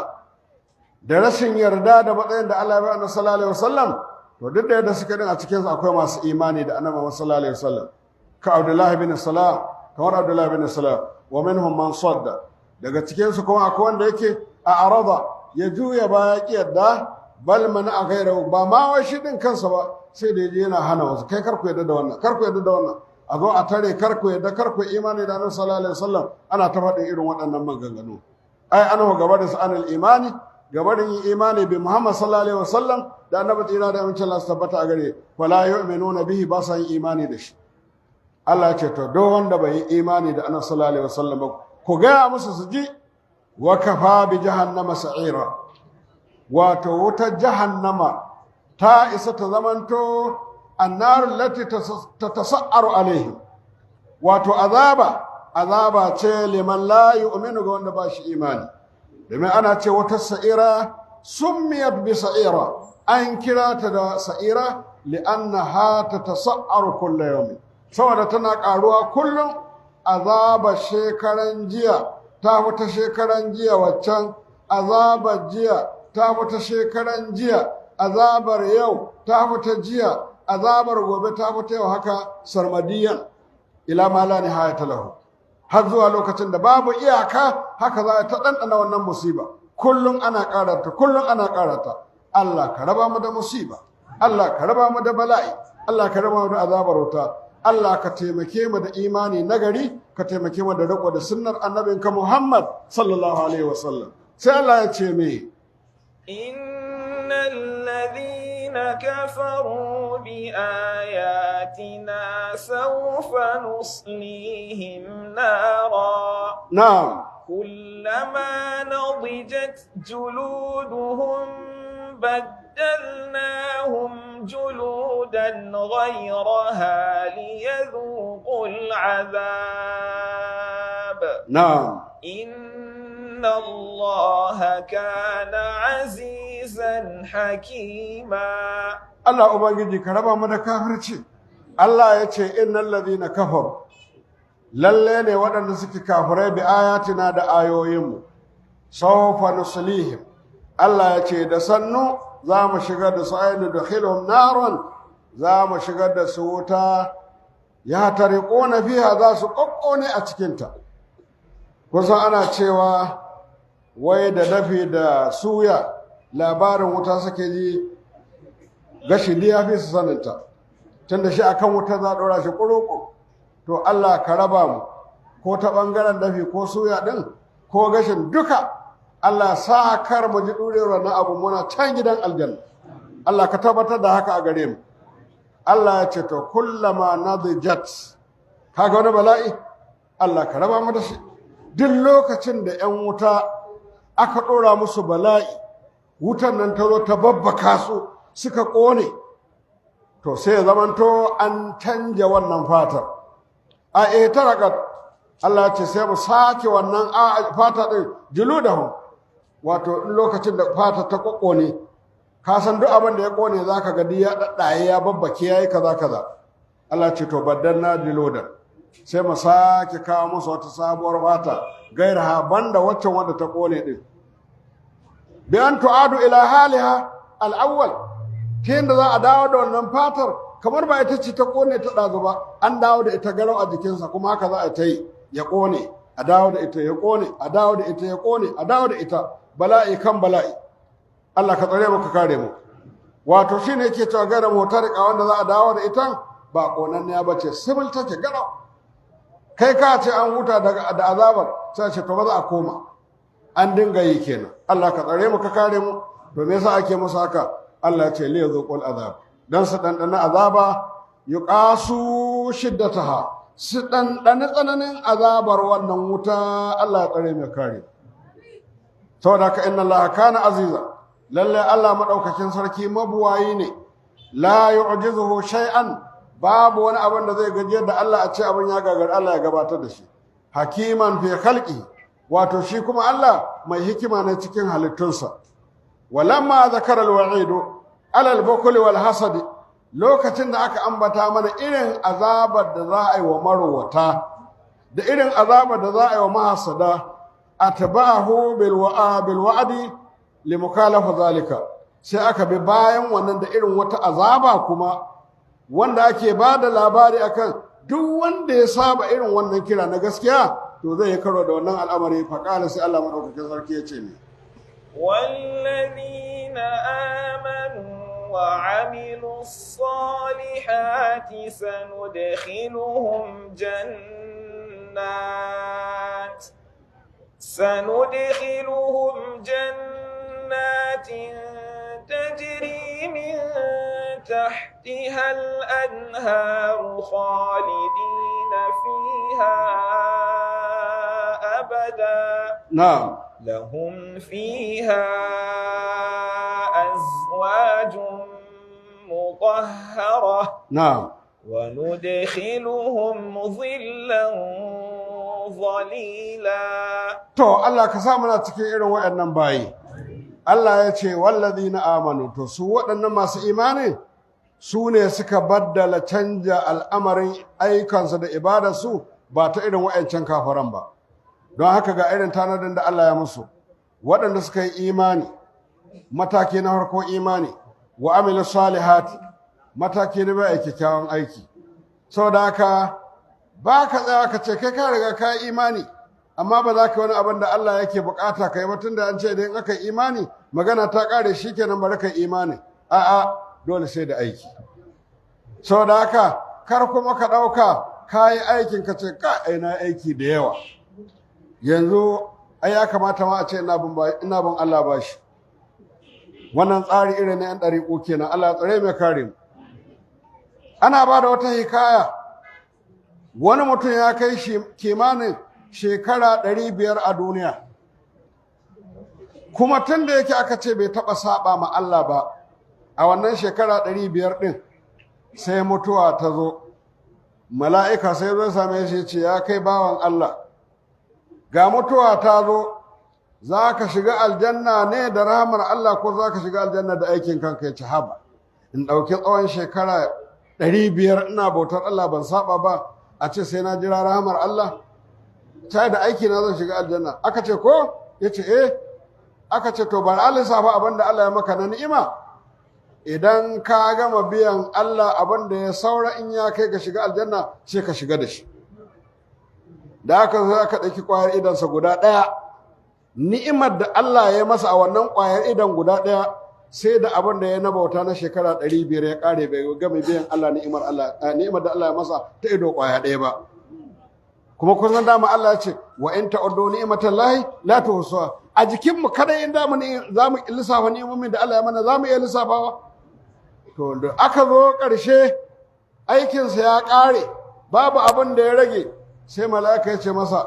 da rashin yarda da matsayin da Allah ya bayar sallallahu alaihi wasallam, to duk da yadda suka din a cikinsu akwai masu imani da annabi sallallahu alaihi wasallam ka Abdullahi bin Salam, kamar Abdullahi bin Salam. Wa minhum man sadda, daga cikinsu kuma akwai wanda yake a arada ya juya baya ki yadda, bal man a gairahu, ba ma wai shi din kansa ba, sai da yaje yana hana wasu, kai kar ku yadda da wannan, kar ku yadda da wannan, a zo a tare kar ku yadda, kar ku imani da Annabi sallallahu alaihi wasallam. Ana ta faɗin irin waɗannan maganganu. Ai ana gaba da sa'anul imani, gaba da yin imani bi Muhammad sallallahu alaihi wasallam da Annabi tsira da amincin Allah su tabbata a gare, wala yu'minuna bihi, ba sa yin imani da shi. Allah ya ce to do wanda bai yi imani da Annabi sallallahu alaihi wasallam ba, ku gaya musu su ji, wa kafa bi jahannama sa'ira, wato wutar jahannama ta isa ta zamanto annaru lati tatasa'aru alaihim, wato azaba ce liman la yu'minu ga wanda ba shi imani. domin ana ce wata sa'ira summiyat bi sa'ira, an kira ta da sa'ira li'annaha tatasa'aru kullu yawmin, saboda tana karuwa kullum. Azaba shekaran jiya ta fita shekaran jiya waccan, azabar jiya ta fita shekaran jiya, azabar yau ta fita jiya, azabar gobe ta fita yau, haka sarmadiyan ila ma la nihayata lahu, har zuwa lokacin da babu iyaka. Haka za ta ɗanɗana wannan musiba, kullum ana ƙarata, kullum ana ƙarata. Allah ka raba mu da musiba, Allah ka raba mu da bala'i, Allah ka raba mu da azabar wuta. Allah ka taimake mu da imani nagari, ka taimake mu da riƙo da sunnar annabinka Muhammad sallallahu alaihi wasallam. Sai Allah ya ce me innal ladhina kafaru bi ayatina sawfa nuslihim nara na'am kullama nadijat juluduhum بدلناهم جلودا غيرها ليذوقوا العذاب na'am إن الله كان عزيزا حكيما. Allah ubangiji ka raba mu da kafirci. Allah ya ce innal ladhina kafaru, lalle ne waɗanda suke kafirai bi ayatina da ayoyinmu, sawfa nuslihim, Allah ya ce da sannu za mu shigar da su ainihin da khilhum naron, za mu shigar da su wuta, ya tariquna fiha, za su kokkone a cikinta. Kusan ana cewa wai da dafi da suya labarin wuta suke ji, gashi ya fi su saninta, tunda shi akan wuta za a ɗora shi ƙuruƙu. To Allah ka raba mu, ko ta ɓangaren dafi ko suya ɗin ko gashin duka. Allah sa kar mu ji ɗurewar na abu muna can gidan aljanna. Allah ka tabbatar da haka a gare mu. Allah ya ce to kullama nadijat, kaga wani bala'i, Allah ka raba mu da shi. Duk lokacin da 'yan wuta aka ɗora musu bala'i, wutan nan ta zo ta babbaka su suka ƙone, to sai ya zamanto an canja wannan fatar. A tarakat, Allah ya ce sai mu sake wannan fata ɗin juludahum, wato lokacin da fata ta ƙone, ka san duk abin da ya ƙone za ka gadi ya ɗaɗɗaye ya babbake ya yi kaza kaza. Allah ce to baddanna jiludan, sai mu sake kawo musu wata sabuwar fata gairaha banda waccan wanda ta ƙone ɗin, bi an tu'adu ila haliha al'awwal, ta yadda za a dawo da wannan fatar kamar ba ita ce ta ƙone ta ɗazu ba, an dawo da ita garau a jikinsa, kuma haka za a ta yi, ya ƙone a dawo da ita, ya ƙone a dawo da ita, ya ƙone a dawo da ita, bala'i kan bala'i. Allah ka tsare mu ka kare mu. Wato shine yake cewa gaira motarika, wanda za a dawo da ita ba ƙonanniya ba ce sibil take garau kai ka ce an huta da azabar sai ce to ba za a koma an dinga yi kenan Allah ka tsare mu ka kare mu to me yasa ake musu haka Allah ya ce li yazuqul azab dan su dandana azaba yuqasu shiddataha su dandana tsananin azabar wannan wuta Allah ya tsare mu kare saboda haka inna Allah kana aziza lalle Allah madaukakin sarki mabuwayi ne la yu'jizuhu shay'an babu wani abin da zai gajiyar da Allah a ce abin ya gagar Allah ya gabatar da shi hakiman fi khalqi wato shi kuma Allah mai hikima ne cikin halittunsa walamma zakara alwa'idu ala albukli wal hasad lokacin da aka ambata mana irin azabar da za a yi wa marwata da irin azabar da za a yi wa mahasada atba'ahu bil wa'di li mukalafa zalika sai aka bi bayan wannan da irin wata azaba kuma wanda ake ba da labari akan duk wanda ya saba irin wannan kira na gaskiya to zai yi karo da wannan al'amari faƙala sai Allah madaukakin sarki ya ce ne wallazina amanu wa amilu salihati sanudkhiluhum jannatin تجري من تحتها الأنهار خالدين فيها أبدا نعم لهم فيها أزواج مطهرة نعم وندخلهم ظلا ظليلا to Allah ka sa muna cikin irin waɗannan bayi Allah ya ce wallazina amanu to su waɗannan masu imani su ne suka baddala canja al'amarin aikansu da ibadarsu ba ta irin wa'ancan kafaran ba don haka ga irin tanadin da Allah ya musu waɗanda suka yi imani mataki na farko imani wa amilu salihati mataki na bai kyakkyawan aiki saboda haka ba ka tsaya ka ce kai ka riga ka yi imani amma ba za ka wani abin da Allah yake bukata kai ba tunda an ce idan aka yi imani magana ta kare shikenan bari ka imani a'a dole sai da aiki saboda haka kar kuma ka dauka kai aikin ka ce ka aina aiki da yawa yanzu ai ya kamata ma a ce ina bin Allah bashi wannan tsari irin na yan dariƙo kenan Allah ya tsare mai kare mu ana ba da wata hikaya wani mutum ya kai shi kimanin shekara 500 a duniya kuma tun da yake aka ce bai taɓa saba ma Allah ba a wannan shekara 500 ɗin sai mutuwa ta zo mala'ika sai zai same shi ce ya kai bawan Allah ga mutuwa ta zo za ka shiga aljanna ne da rahamar Allah ko za ka shiga aljanna da aikin kanka ya ci haba in ɗauki tsawon shekara 500 ina bautar Allah ban saba ba a ce sai na jira rahamar Allah ta da aiki na zan shiga aljanna aka ce ko ya ce aka ce to bar Allah safa abin da Allah ya maka na ni'ima idan ka gama biyan Allah abin da ya saura in ya kai ka shiga aljanna sai ka shiga da shi da aka zo aka ɗauki ƙwayar idansa guda ɗaya ni'imar da Allah ya masa a wannan ƙwayar idan guda ɗaya sai da abin da ya na bauta na shekara 500 ya ƙare bai gama biyan Allah ni'imar da Allah ya masa ta ido ƙwaya ɗaya ba kuma kun san dama Allah ya ce wa in ta'uddu ni'matallahi la tuhsuha a jikin mu kada in da mu za mu lissafa ni'imomin da Allah ya mana za mu iya lissafawa to da aka zo ƙarshe aikinsa ya ƙare babu abin da ya rage sai mala'ika ya ce masa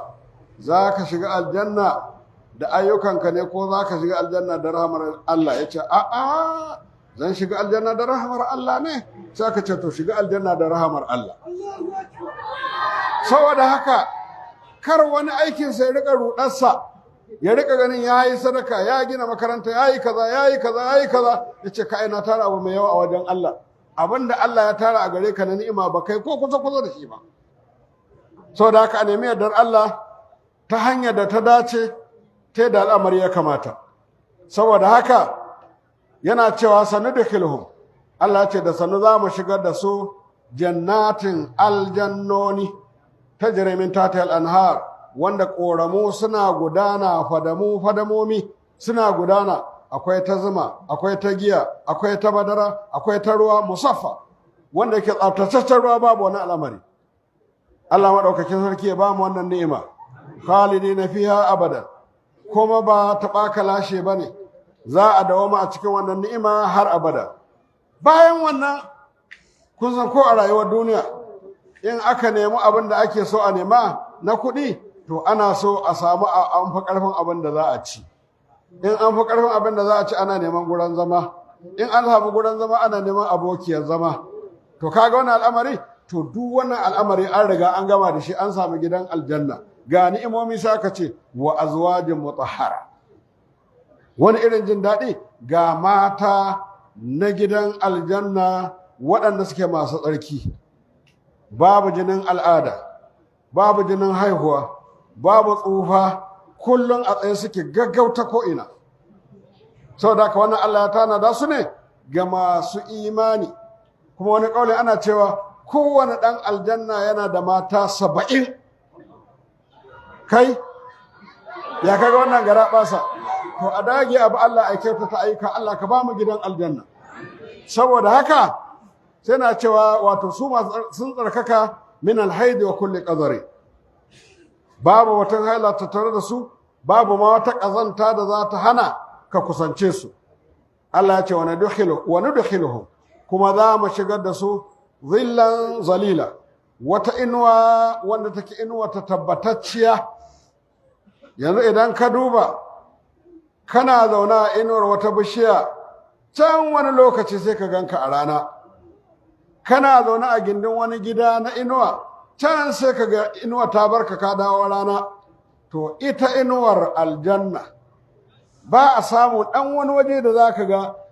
za ka shiga aljanna da ayyukanka ne ko za ka shiga aljanna da rahamar Allah ya ce a'a zan shiga aljanna da rahamar Allah ne sai ka ce to shiga aljanna da rahamar Allah saboda haka kar wani aikinsa ya rika rudarsa ya rika ganin ya yi sadaka ya gina makaranta ya yi kaza ya yi kaza ya yi kaza ya ce ka ina tara abu mai yawa a wajen Allah abinda Allah ya tara a gare ka na ni'ima ba kai ko kusa da shi ba saboda haka a nemi yardar Allah ta hanyar da ta dace ta da al'amari ya kamata saboda haka yana cewa sanu da kilhum Allah ce da sanu za mu shigar da su jannatin aljannoni ta jirimin tatal anhar wanda ƙoramu suna gudana fadamomi suna gudana akwai ta zuma akwai ta giya akwai ta madara akwai ta ruwa musaffa wanda yake tsaftataccen ruwa babu wani al'amari. Allah maɗaukakin sarki ya ba mu wannan ni'ima khalidina fiha abada, kuma ba taɓa kalashe ba ne, za a dawama a cikin wannan ni'ima har abada. Bayan wannan kun san ko a rayuwar duniya in aka nemi abin da ake so a nema na kuɗi, to ana so a samu an fi ƙarfin abin da za a ci. In an fi ƙarfin abin da za a ci ana neman guran zama, in an samu guran zama ana neman abokiyar zama. To kaga wannan al'amari, to duk wannan al'amari an riga an gama da shi, an samu gidan aljanna. Ga ni'imomi sai aka ce wa azwajin mutahhara, wani irin jin daɗi, ga mata na gidan aljanna waɗanda suke masu tsarki, babu jinin al'ada, babu jinin haihuwa, babu tsufa, kullum a tsaye suke gaggauta ko'ina. Sau da ka wannan Allah ya tanada su ne ga masu imani. Kuma wani ƙauli ana cewa kowane ɗan aljanna yana da mata 70. Kai ya kaga wannan gara ɓasa, to a dage abu Allah a kyautata ayyuka, Allah ka ba mu gidan aljanna. Saboda haka sai na cewa wato su sun tsarkaka min alhaidi wa kulli qadari, babu wata haila ta tare da su, babu ma wata ƙazanta da za ta hana ka kusance su. Allah ya ce wa nudkhiluhum, kuma za mu shigar da su zillan zalila, wata inuwa wanda take inuwa ta tabbatacciya. Yanzu idan ka duba kana zaune a inuwar wata bishiya, can wani lokaci sai ka ganka a rana. Kana zaune a gindin wani gida na inuwa, can sai ka ga inuwa ta barka ka dawo rana. To ita inuwar aljanna ba a samu ɗan wani waje da za ka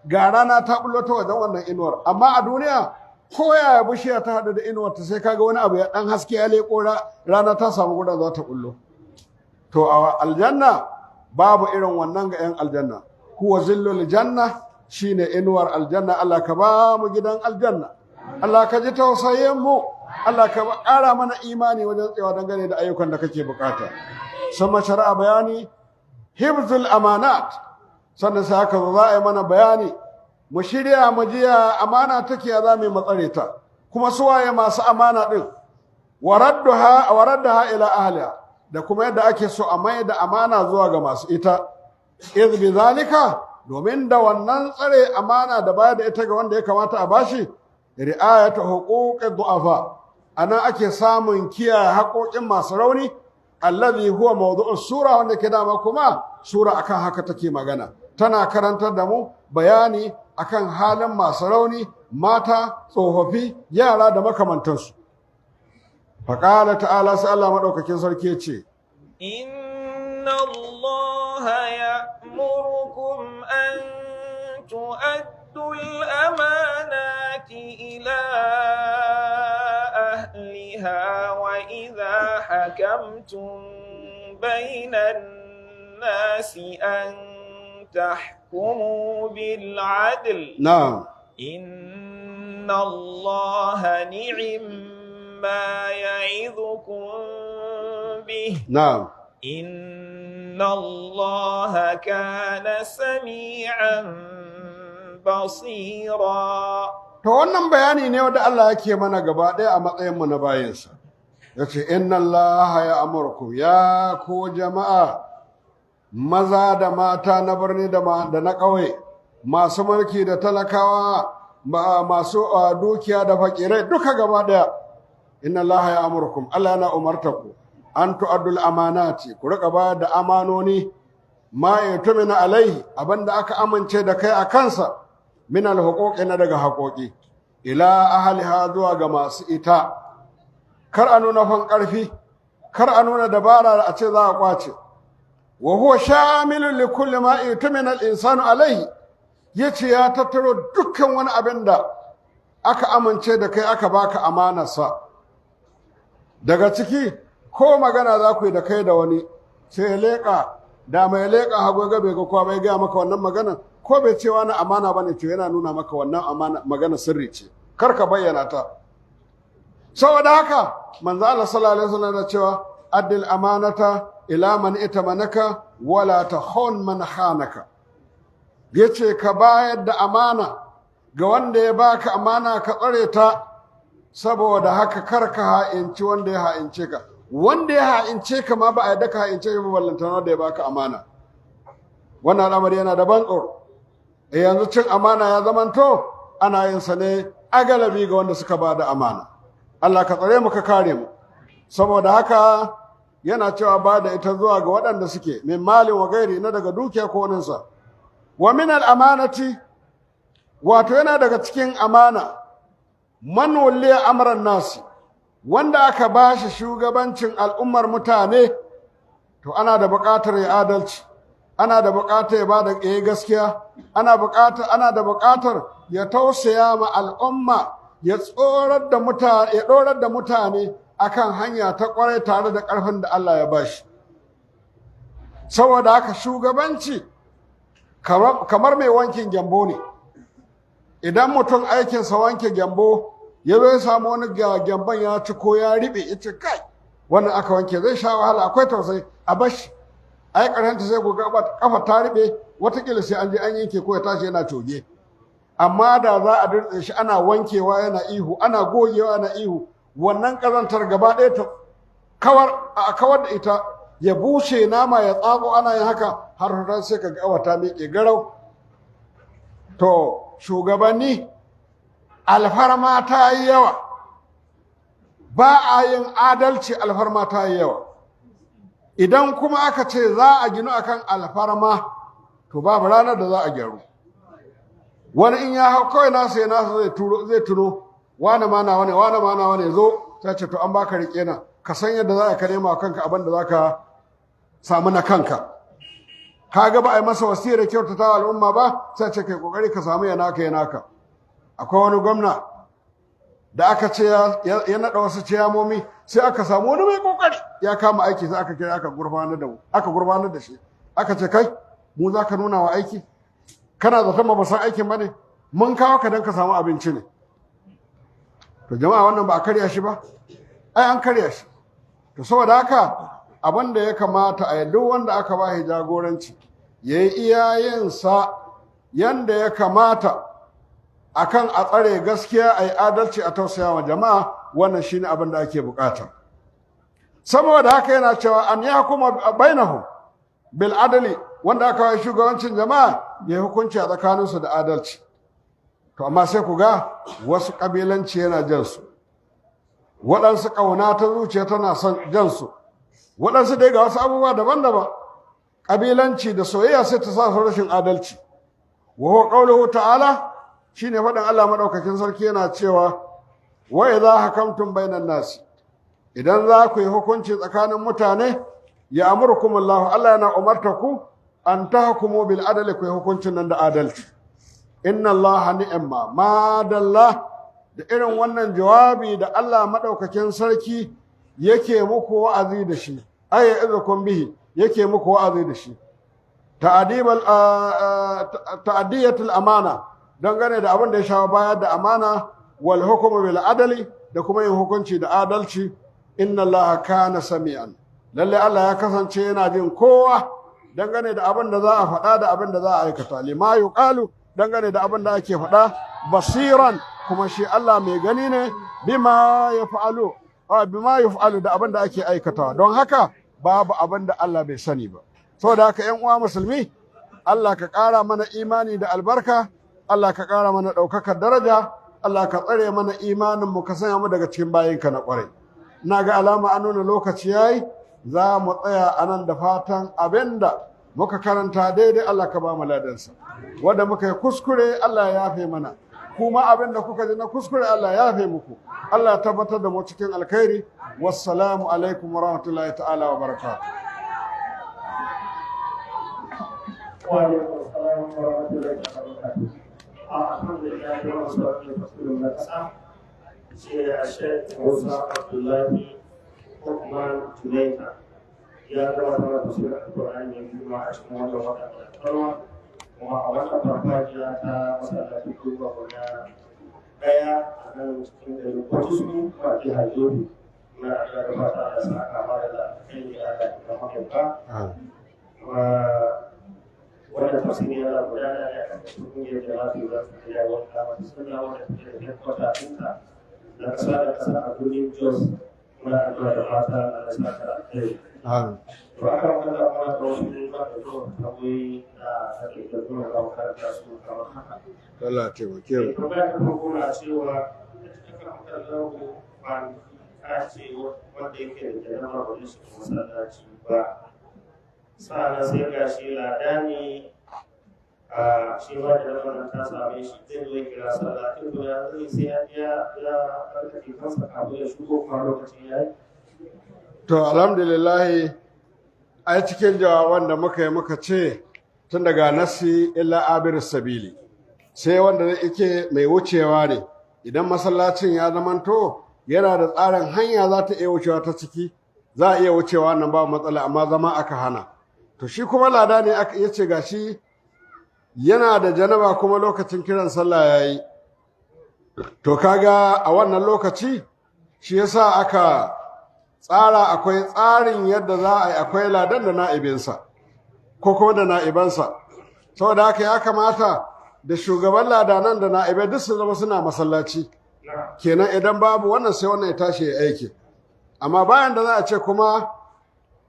ga rana ta bullo ta wajen wannan inuwar. Amma a duniya ko yaya bishiya ta haɗu da inuwar ta sai ka ga wani abu ya ɗan haske ya leƙo rana ta samu gudan za ta bullo. To a aljanna babu irin wannan ga 'yan aljanna. Huwa zillul janna, shine inuwar aljanna. Allah ka ba mu gidan aljanna. Allah ka ji tausayin mu. Allah ka ƙara mana imani wajen tsayawa dangane da ayyukan da kake bukata. Sama shari'a bayani hibzul amanat, sannan sai haka za a yi mana bayani mu shirya mu jiya amana take ya za mu matsare ta, kuma suwaye masu amana din, waraddaha ila ahliha, da kuma yadda ake so a mai da amana zuwa ga masu ita. Iz bi zalika, domin da wannan tsare amana da bayar da ita ga wanda ya kamata a bashi, ri'ayatu huquqi du'afa, anan ake samun kiyaye haƙoƙin masu rauni, allazi huwa mawdu'us sura, wanda ke dama kuma sura akan haka take magana. Tana karantar da mu bayani akan halin masu rauni, mata, tsofaffi, yara da makamantansu. Faƙala ta'ala, sai Allah maɗaukakin sarki ce, Inna Allah ya'murukum an tu'addu al-amanati ila ahliha wa idha hakamtum bayna an-nasi an tahkumu bil 'adl. Na'am. Inna Allah ما يعظكم به نعم إن الله كان سميعا بصيرا. To wannan bayani ne wanda Allah yake mana gaba ɗaya a matsayin mu na bayinsa. Yace inna Allah ya amurku, ya ko jama'a, maza da mata na birni da na ƙauye, masu mulki da talakawa, masu dukiya da fakirai, duka gaba ɗaya. Inna Allah ya amurkum, Allah yana umartaku an tu'addul amanati, ku rika bayar da amanoni, ma yatumina alaihi, abinda aka amince da kai a kansa, min alhuquqi, na daga haƙoƙi, ila ahliha, zuwa ga masu ita. Kar a nuna fan ƙarfi, kar a nuna dabara a ce za a kwace. Wa huwa shamilun li kulli ma yatumina al-insanu alaihi, yace ya tattaro dukkan wani abin da aka amince da kai aka baka amanarsa. Daga ciki ko magana za ku yi da kai da wani, sai ya leƙa, da mai leƙa hagu ga bai ga kowa bai gaya maka wannan magana, ko bai ce wani amana bane, to yana nuna maka wannan amana magana sirri ce, kar ka bayyana ta. Saboda haka manzo Allah sallallahu alaihi wasallam ya cewa addil amanata ila man itamanaka wala tahun man khanaka. Yace ka bayar da amana ga wanda ya baka amana ka tsare ta, saboda haka kar ka ha'inci wanda ya ha'ince ka. Wanda ya ha'ince ka ma ba a yadda ka ha'ince ka ballantana wanda ya baka amana. Wannan al'amari yana da ban tsoro. Yanzu cin amana ya zamanto ana yin sa ne a galabi ga wanda suka ba da amana. Allah ka tsare mu ka kare mu. Saboda haka yana cewa ba da ita zuwa ga waɗanda suke min malin wa gairi na daga dukiya ko waninsa. Wa min al'amanati, wato yana daga cikin amana, man wulliya amran nasi, wanda aka ba shi shugabancin al'ummar mutane, to ana da buƙatar ya adalci, ana da buƙatar ya ba da gaskiya, ana da buƙatar ya tausaya ma al'umma, ya ɗorar da mutane akan hanya ta ƙwarai tare da ƙarfin da Allah ya ba shi. Saboda haka shugabanci kamar mai wankin gyambo ne. Idan mutum aikinsa wanke gyambo, ya zo ya samu wani gyamban ya ci ko ya riɓe, ya ce kai wannan aka wanke zai sha wahala, akwai tausayi, a bashi. Ai ƙarshenta sai ku ga kafa ta riɓe, watakila sai an je an yanke ko ya tashi yana coge. Amma da za a dirtse shi ana wankewa yana ihu, ana gogewa yana ihu, wannan ƙazantar gaba ɗaya ta kawar da ita, ya bushe nama ya tsago, ana yin haka har sai ka ga wata miƙe garau. To shugabanni alfarma ta yi yawa, ba a yin adalci, alfarma ta yi yawa. Idan kuma aka ce za a ginu akan alfarma, to babu ranar da za a gyaru. Wani in ya hau kawai nasa ya nasa zai tuno wane ma na wane zo, ta ce to an baka riƙe na, ka san yadda za ka nema kanka abin da za ka samu na kanka. Ka ga ba a yi masa wasiyar kyautata wa al'umma ba, sai ce kai kokari ka samu ya naka. Akwai wani gwamna da aka ce ya naɗa wasu ciyamomi, sai aka samu wani mai kokari ya kama aiki, sai aka kira aka gurfanar da shi. Aka ce kai mu za ka nuna wa aiki, kana zaton ba san aikin ba ne, mun kawo ka don ka samu abinci ne. To jama'a wannan ba a karya shi ba, ai an karya shi. To saboda haka abin da ya kamata a duk wanda aka ba shi jagoranci ya yi iyayensa yanda ya kamata akan a tsare gaskiya, a yi adalci, a tausaya wa jama'a. Wannan shine abin da ake bukata. Saboda haka yana cewa an ya kuma bainahu bil adali, wanda aka ba shugabancin jama'a ya hukunci a tsakaninsu da adalci. To amma sai ku ga wasu kabilanci yana jansu, waɗansu ƙauna ta zuciya tana son jansu, waɗansu dai ga wasu abubuwa daban-daban, ƙabilanci da soyayya sai ta sa su rashin adalci. Wa huwa qawluhu ta'ala, shine faɗin Allah madaukakin sarki yana cewa wa idza hakamtum bainan nasi, idan za ku yi hukunci tsakanin mutane, ya amurkumullahu, Allah yana umarta ku an tahkumu bil adli, ku yi hukuncin nan da adalci. Inna Allah ni'ma ma dalla da irin wannan jawabi da Allah madaukakin sarki yake muku wa'azi da shi, ay ya'idukum bihi, yake muku wa'azi da shi. Ta'adiyatul amana, dangane da abin da ya shawo bayar da amana, wal hukmu bil adli, da kuma yin hukunci da adalci. Inna Allah kana sami'an, lalle Allah ya kasance yana jin kowa dangane da abin da za a faɗa da abin da za a aikata. Lima yuqalu, dangane da abin da ake faɗa, basiran, kuma shi Allah mai gani ne bima yaf'alu da abin da ake aikatawa. Don haka babu abin da Allah bai sani ba. Saboda haka ƴan uwa musulmi, Allah ka ƙara mana imani da albarka, Allah ka ƙara mana ɗaukakar daraja, Allah ka tsare mana imanin mu, ka sanya mu daga cikin bayinka na ƙwarai. Na ga alama an nuna lokaci yayi, za mu tsaya a nan da fatan abinda muka karanta daidai Allah ka ba mu ladansa, wanda muka yi kuskure Allah ya yafe mana, kuma abinda kuka ji na kuskure Allah ya yafe muku. Allah ya tabbatar da mu cikin alkhairi. Wassalamu alaikum wa rahmatullahi ta'ala wa barakatuh. Ya gabatar da tafsirin Al-Qur'ani mai girma a cikin wannan wata mai alfarma, kuma a wannan farfajiya ta masallacin Kuba guda ɗaya a nan cikin garin Kutusku a jihar Yobe. Na da fata da sa kama da kai da aka da mahaifa. wannan tafsiri yana gudana ne a ƙarƙashin ƙungiyar jama'a da su da yawon kama suna wanda take da headquarter ɗinka na ƙasa da ƙasa a birnin Jos muna addu'a da fata Allah ya saka alheri. To aka wannan da kuma da wasu ba da zuwa tambayoyi da ake da zuwa ga makaranta su kamar haka. Allah ya taimake mu. Kuma ya kuma kuna cewa aka makarantar ban ka ce wanda yake da jama'a ba su masallaci ba. Sa'an sai ga shi ladani a shi ma da wannan ta same shi zai zo kira sallah kin to ya zai sai ya karkace kansa kafin ya shigo kuma lokacin yayi. To alhamdulillah ai cikin jawaban da muka ce tun daga nasi illa abir sabili sai wanda yake mai wucewa ne idan masallacin ya zamanto yana da tsarin hanya za ta iya wucewa ta ciki za a iya wucewa nan ba matsala amma zama aka hana to shi kuma lada ne aka iya ce gashi yana da janaba kuma lokacin kiran sallah yayi to kaga a wannan lokaci shi yasa aka tsara akwai tsarin yadda za a yi akwai ladan da na'ibinsa ko kuma da na'ibansa saboda haka ya kamata da shugaban ladanan da na'ibai duk su zama suna masallaci kenan idan babu wannan sai wannan ya tashi ya aiki amma bayan da za a ce kuma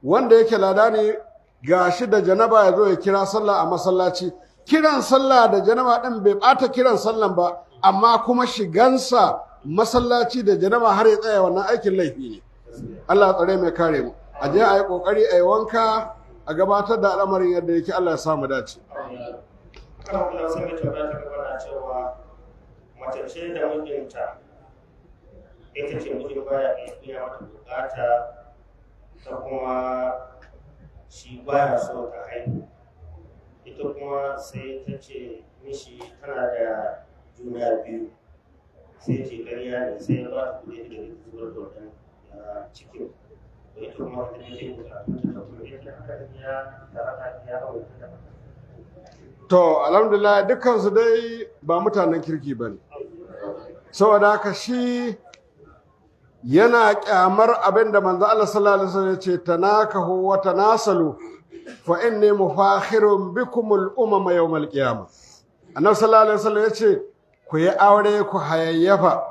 wanda yake ladani gashi da janaba ya zo ya kira sallah a masallaci kiran sallah da janaba din bai bata kiran sallan ba amma kuma shigansa masallaci da janaba har ya tsaya wannan aikin laifi ne Allah ya tsare mai kare mu a je a yi kokari a yi wanka a gabatar da al'amarin yadda yake Allah ya sa mu dace Kan kula sai mai tabbata ta gaba cewa mace ce da mijinta ita ce mijin baya iya mata bukata ta kuma shi baya so ta haihu ita kuma sai ta ce mishi tana da juna biyu sai ce ƙarya ne sai ya ba ta kuɗi da zuwa domin cikin ita kuma ta ne bukatun ta kuma ita haka ya tara ya hau da to alhamdulillah dukkan su dai ba mutanen kirki bane saboda haka shi yana kyamar abin da manzo Allah sallallahu alaihi wasallam ya ce tanakahu wa tanasalu fa inni mufakhirun bikum al-umama yawm al-qiyamah annabi sallallahu alaihi wasallam ya ce ku yi aure ku hayayyafa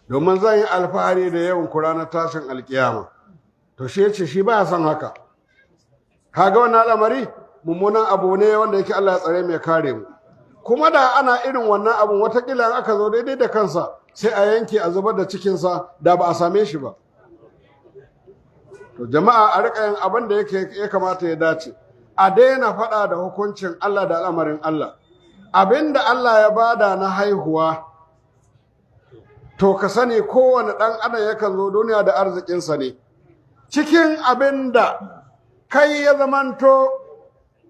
domin zan yi alfahari da yawan ku ranar tashin alkiyama to shi yace shi ba son haka kaga wannan al'amari mummunan abu ne wanda yake Allah ya tsare mai kare mu kuma da ana irin wannan abun watakila aka zo daidai da kansa sai a yanke a zubar da cikinsa da ba a same shi ba to jama'a a riƙa yin abin da ya kamata ya dace a daina faɗa da hukuncin Allah da al'amarin Allah abin da Allah ya bada na haihuwa to ka sani kowane ɗan adam yakan zo duniya da arzikinsa ne cikin abin da kai ya zamanto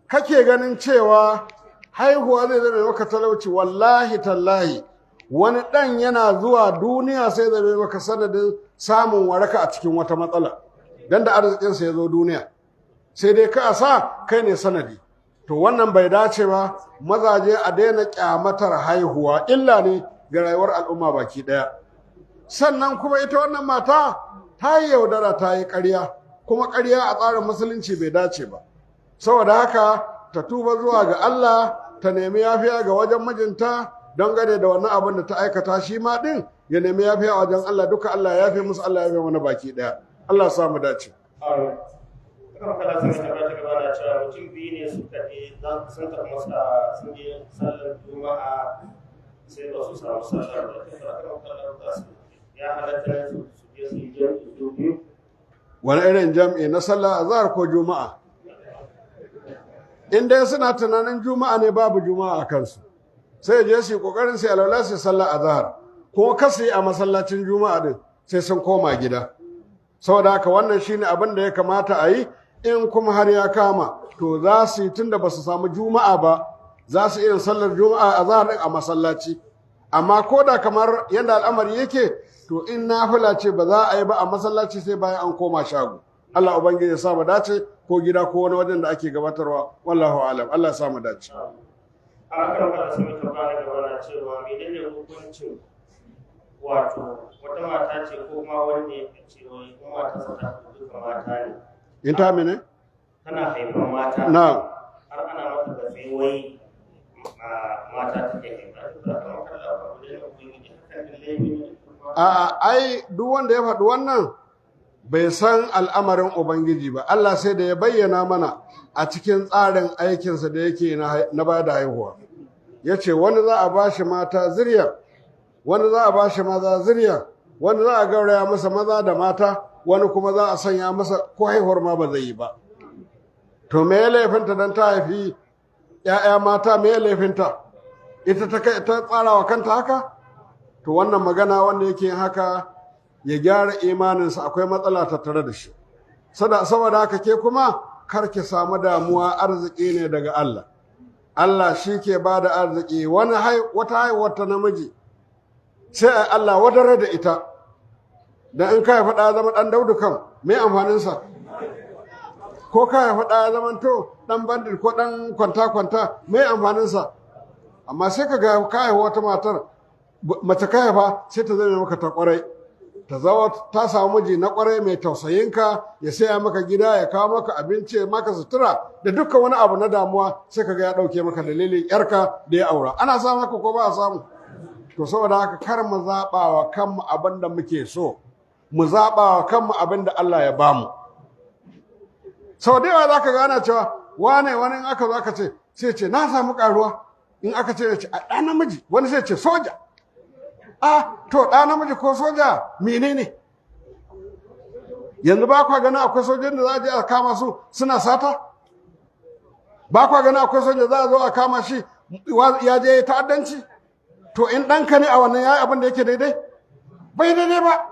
kake ganin cewa haihuwa zai zama maka talauci wallahi tallahi wani ɗan yana zuwa duniya sai zai maka sanadin samun waraka a cikin wata matsala don da arzikinsa ya zo duniya sai dai ka sa kai ne sanadi to wannan bai dace ba mazaje a daina kyamatar haihuwa illa ne ga rayuwar al'umma baki ɗaya sannan kuma ita wannan mata ta yi yaudara ta yi ƙarya kuma ƙarya a tsarin musulunci bai dace ba saboda haka ta tuba zuwa ga Allah ta nemi yafiya ga wajen mijinta don gane da wannan abin da ta aikata shi ma din ya nemi yafiya a wajen Allah duka Allah ya yafe musu Allah ya yafe mana baki daya Allah ya sa mu dace kan kala sun tabbata gaba da cewa mutum biyu ne suka je sun tafi masa sun je sallar juma'a sai ba su samu sallar da kan kala su ya halatta su je su yi jami'i su biyu wani irin jam'i na sallah azhar ko juma'a in dai suna tunanin juma'a ne babu juma'a a kansu sai je su yi kokarin sai alwala sai sallah azhar ko kasu a masallacin juma'a din sai sun koma gida saboda haka wannan shine abin da ya kamata a yi in kuma har ya kama to za su yi tunda ba su samu juma'a ba za su iya sallar juma'a azhar din a masallaci amma ko da kamar yadda al'amari yake to in nafila ce ba za a yi ba a masallaci sai bayan an koma shago Allah ubangiji ya sa mu dace ko gida ko wani wajen da ake gabatarwa wallahu alam Allah ya sa mu dace a kan kala sun tabbata gaba da cewa menene hukuncin wato wata mata ce ko kuma wanda ya ce wai kuma mata ta duka mata ne in ta mene tana haifar mata na'am har ana mata da wai mata take A'a, ai duk wanda ya faɗi wannan bai san al'amarin Ubangiji ba. Allah sai da ya bayyana mana a cikin tsarin aikinsa da yake na ba da haihuwa. Ya ce wani za a ba shi mata zuriya, wani za a ba shi maza zuriya, wani za a gauraya masa maza da mata, wani kuma za a sanya masa ko haihuwar ma ba zai yi ba. To me ya laifinta don ta haifi ‘ya'ya mata, me ya laifinta? Ita ta tsara wa kanta haka? To wannan magana wanda yake haka ya gyara imaninsa, akwai matsala tattare da shi. Saboda haka ke kuma kar ki samu damuwa, arziki ne daga Allah. Allah shi ke ba da arziki. Wata haihuwar ta namiji sai Allah wadare da ita. Da in ka haifa ɗaya zama ɗan daudu kan me amfaninsa? Ko ka haifa ɗaya zama to ɗan bandit ko ɗan kwanta-kwanta me amfaninsa? Amma sai ka ga ka haifa wata matar, mace ka haifa sai ta zama maka ta ƙwarai. Ta zama ta samu miji na ƙwarai mai tausayinka, ya saya maka gida, ya kawo maka abinci, maka sutura da dukkan wani abu na damuwa, sai ka ga ya ɗauke maka dalilin yarka da ya aura. Ana samu haka ko ba a samu? To saboda haka kar mu zaɓa wa kanmu abin da muke so, mu zaɓa wa kanmu abin da Allah ya bamu. Sau da yawa za ka gana cewa wani in aka zo aka ce sai ce na samu ƙaruwa, in aka ce a ɗan namiji, wani sai ce soja. To ɗa namiji ko soja menene? Yanzu ba kwa gani akwai sojin da za a je a kama su suna sata? Ba kwa gani akwai soja za a zo a kama shi ya je ta'addanci? To in ɗanka ne a wannan ya yi abin da yake daidai? Bai daidai ba.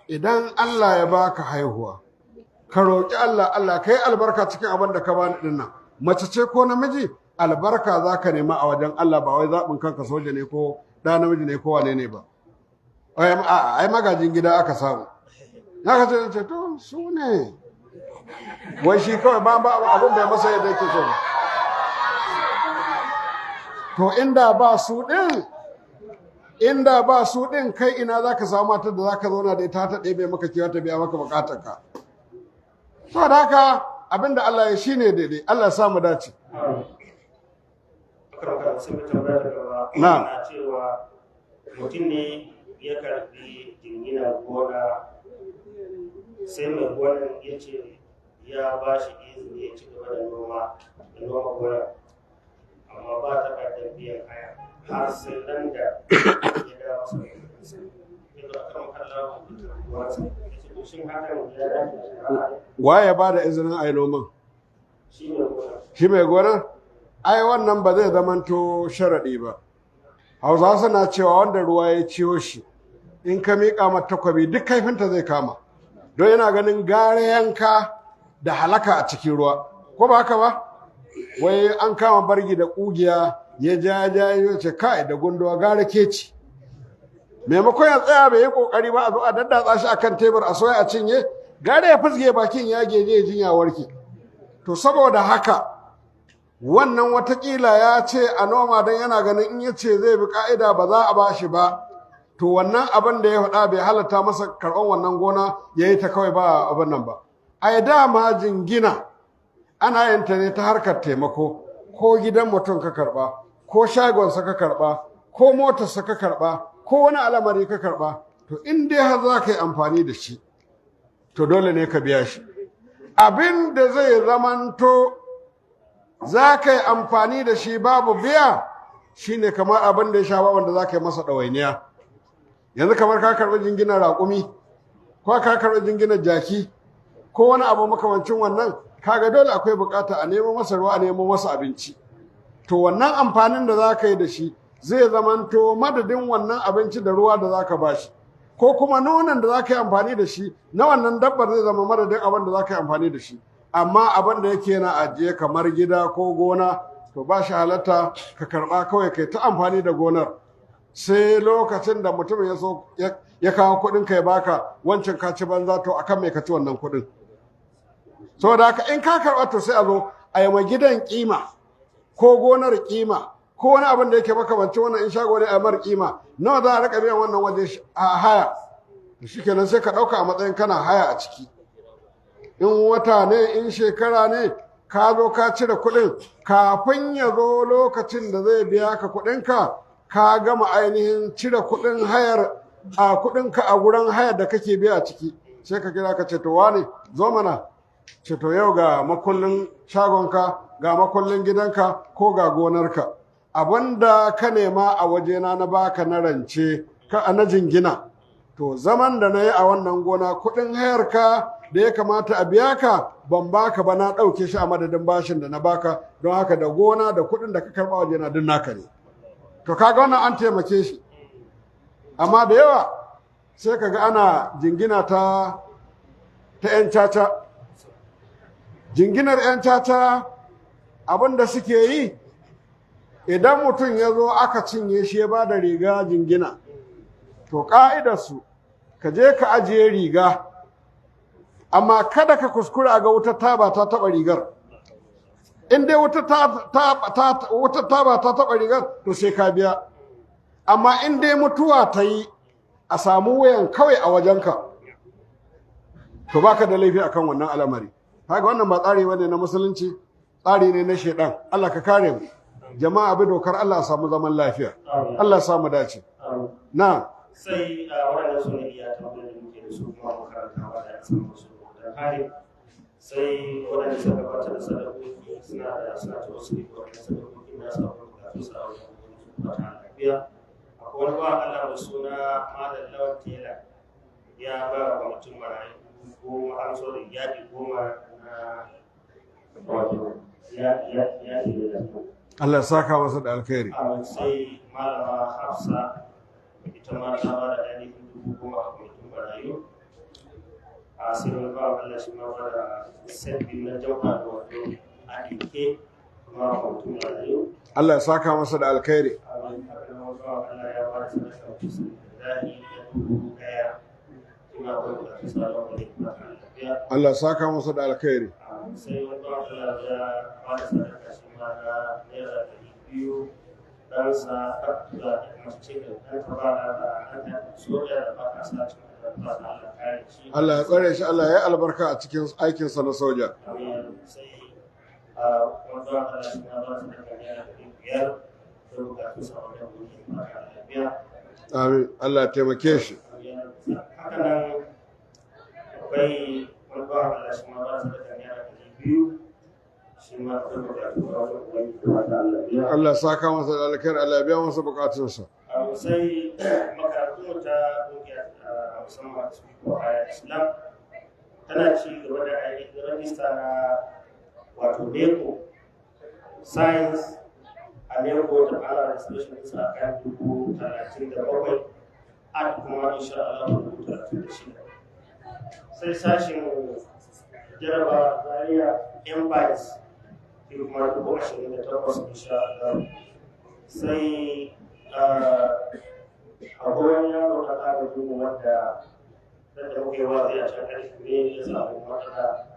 Idan Allah ya baka haihuwa, ka roƙi Allah ka yi albarka cikin abin da ka bani ɗin nan. Mace ce ko namiji, albarka za ka nema a wajen Allah, ba wai zaɓin kanka soja ne ko ɗa namiji ne ko wane ne ba. Ai magajin gida aka samu. Ya ka ce to su ne. Wai shi kawai ba abin bai masa yadda yake so. To inda ba su ɗin kai ina za ka samu matar da za ka zauna da ita ta ɗebe maka kewa ta biya maka bukatarka. Saboda haka abinda Allah ya shi ne daidai. Allah ya samu dace. Na cewa mutum ne ya karbi jingina gona, sai mai gonan ya ce ya ba shi izini ya ci gaba da noma gona, amma ba ta takardar biyan haya har sai nan da ya dawo masa waye ba da izinin a yi noman? Shi mai gonar? Ai wannan ba zai zamanto sharaɗi ba. Hausawa suna cewa wanda ruwa ya ciyo shi, in ka miƙa mata takwabi duk kaifinta zai kama, don yana ganin gare yanka da halaka a cikin ruwa, ko ba haka ba? Wai an kama bargi da ƙugiya ya ya ce kai da gunduwa gare keci. Maimakon ya tsaya bai yi ƙoƙari ba a zo a daddatsa shi akan tebur a soya a cinye, gare ya fizge bakin ya geje ya jinya warke. To saboda haka wannan watakila ya ce a noma don yana ganin in ya ce zai bi ka'ida ba za a ba shi ba, to wannan abin da ya faɗa bai halatta masa karɓar wannan gona ya yi ta kawai ba abin nan ba. A dama jingina ana yin ta ne ta harkar taimako, ko gidan mutum ka karɓa, ko shagonsa ka karɓa, ko motarsa ka karɓa, ko wani al'amari ka karɓa, to in dai har za ka yi amfani da shi, to dole ne ka biya shi. Abin da zai zamanto za ka yi amfani da shi babu biya shi ne kamar abin da ya sha wanda za ka yi masa ɗawainiya. Yanzu kamar ka karɓi jinginar raƙumi, ko ka karɓi jinginar jaki, ko wani abu makamancin wannan, kaga dole akwai bukata a nemo masa ruwa, a nemo masa abinci. To wannan amfanin da za ka yi da shi zai zamanto madadin wannan abinci da ruwa da za ka ba shi, ko kuma nonon da za ka yi amfani da shi na wannan dabbar zai zama madadin abin da za ka yi amfani da shi. Amma abin da yake na ajiye kamar gida ko gona, to ba shi halatta ka karɓa kawai kai ta amfani da gonar, sai lokacin da mutum ya so ya kawo kuɗin ka ya baka wancan ka ci banza, to akan mai ka ci wannan kuɗin. Saboda haka in ka karɓa to sai a zo a yi ma gidan kima ko gonar kima ko wani abin da yake makamancin wannan, in shago ne a mar kima, nawa za a rika biyan wannan waje a haya, shi kenan sai ka ɗauka a matsayin kana haya a ciki. In wata ne, in shekara ne, ka zo ka cire kuɗin kafin ya zo lokacin da zai biya ka kuɗinka ka gama ainihin cire kuɗin hayar a kuɗinka a gurin hayar da kake biya a ciki sai ka kira ka ce to wane zo mana ce to yau ga makullin shagonka ga makullin gidanka ko ga gonarka abinda ka nema a wajena na baka na rance ka na jingina to zaman da na yi a wannan gona kuɗin hayarka da ya kamata a biya ka ban baka ba na ɗauke shi a madadin bashin da na baka don haka da gona da kuɗin da ka karɓa wajena duk naka ne to kaga wannan an taimake shi amma da yawa sai kaga ana jingina ta 'yan caca jinginar 'yan caca abin da suke yi idan mutum ya zo aka cinye shi ya ba da riga jingina to ƙa'idarsu ka je ka ajiye riga amma kada ka kuskura ga wutar taba ta taɓa rigar in dai wutar taba ta taɓa rigar to sai ka biya amma in dai mutuwa ta yi a samu wayan kawai a wajenka to baka da laifi akan wannan al'amari kaga wannan ba tsari bane na musulunci tsari ne na shedan Allah ka kare mu jama'a bi dokar Allah a samu zaman lafiya Allah ya samu dace na sai waɗannan su ne iya tambayar da muke da su kuma makaranta ba da samu su da kare sai waɗanda suka gabatar da sadakoki suna ta wasu ne waɗanda sadakoki na samun bukatu su a wajen bukata lafiya akwai wani ba Allah mai suna Malam Lawan Tela ya ba wa mutum marayu goma an so da yaji goma na wato yaji da Allah ya saka masa da alkhairi sai Malama Hafsa ita ma ta ba da ainihin 10,000 a kwamitin marayu a sai wani ba Allah shi ma ba da sabbi na jauka da wato a ɗinke kuma a kwamitin marayu Allah ya saka masa da alkhairi Allah ya ba da sadaka kusa da zahi da 1,000 kuma akwai bukatu sauran wani kuma kan lafiya Allah ya saka masa da alkhairi sai wani ba Allah ya ba da sadaka shi ma na naira 200 ɗansa da mace da ɗan ba da ɗan soja da ba ka sa cikin da ba da Allah kare shi Allah ya tsare shi Allah ya albarka a cikin aikinsa na soja sai wanda Allah shi ma ba su da kariya da 500 da bukatu sauran wani kuma kan lafiya amin Allah ya taimake shi haka nan akwai wani ba Allah shi ma ba su da kariya da 200 shi ma akwai bukatu sauran wani kuma kan lafiya Allah ya saka masa da alkhairi Allah ya biya masa bukatunsa sai makarantu ta ƙungiyar musamman su ko a Islam tana ci gaba da aiki rajista na wato NECO science a NECO ta fara registration isa kan 37,000 art kuma insha Allah 36,000 sai sashin jaraba zaria empires kuma 28,000 insha Allah sai akwai wani yaro na ƙara dubu wanda da muke wazi a can ƙarfi ne ya samu matsala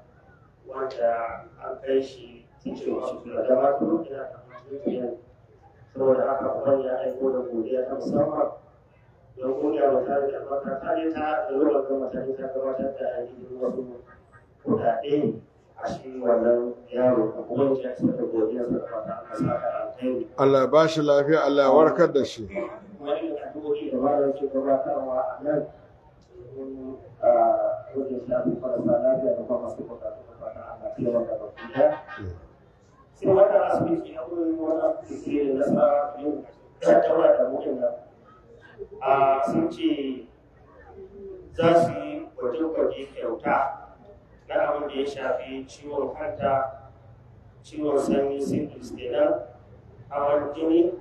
wanda an kai shi cikin wasu kula da ba su ina da saboda haka wani ya aiko da godiya ta musamman don godiya wa tare da mata ta ne ta da yawan gama ta ne ta gabatar da ainihin wasu kuɗaɗe a shi wannan yaro a kuma ya ce da godiya sa fata a saka alkhairi Allah ya ba shi lafiya Allah ya warkar da shi wani addu'o'i da malam ke gabatarwa a nan wajen shafi marasa lafiya da kuma masu bukatu da fata a lafiya wanda ba ku da sai wannan asibiti na wurin wani asibiti da nasa yin tattauna da mutum nan sun ce za su yi gwaje-gwaje kyauta na abin da ya shafi ciwon hanta ciwon sanyi syphilis kenan hawan jini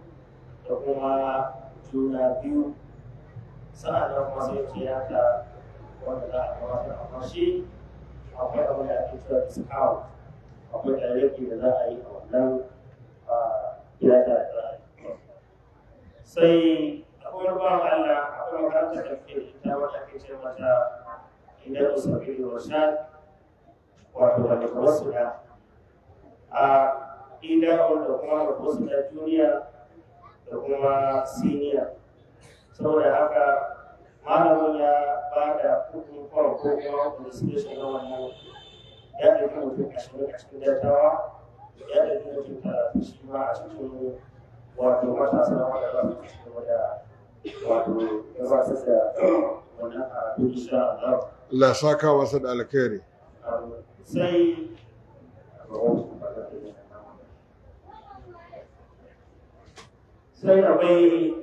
da kuma juna biyu sa'annan kuma sai tiyata wanda za a gabatar amma shi akwai abin da ake cewa discount akwai ɗaya da za a yi a wannan tiyata da za a yi sai akwai wani bawan Allah akwai makarantar da ke da ita wata ake ce mata idan usafi da rashad wato da wasu da a idan da kuma da wasu da junior da kuma senior saboda haka malamin ya ba da kudin kwan ko kuma registration na wannan ya ɗauki mutum 20 a cikin dattawa, ya ɗauki mutum 30 shi ma a cikin wato matasa wanda za su ci gaba da wato gabatar da wannan karatu insha Allah. Allah ya saka masa da alkhairi. Sai akwai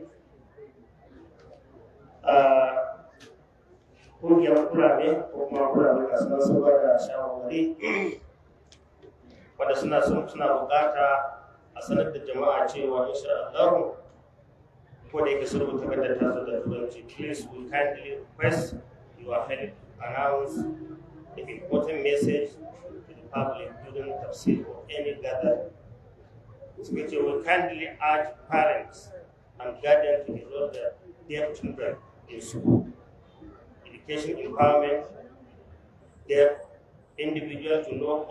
ƙungiyar kurame ko kuma kurame kasuwar sun ba da shawarwari wanda suna bukata a sanar da jama'a cewa insha Allah ko da yake sun rubuta takardar tasu da turanci, please we kindly request your help announce the important message to the public during tafsir or any gathering. Which we kindly urge parents and guardians to enroll their children in school. Education empowerment, their individual to know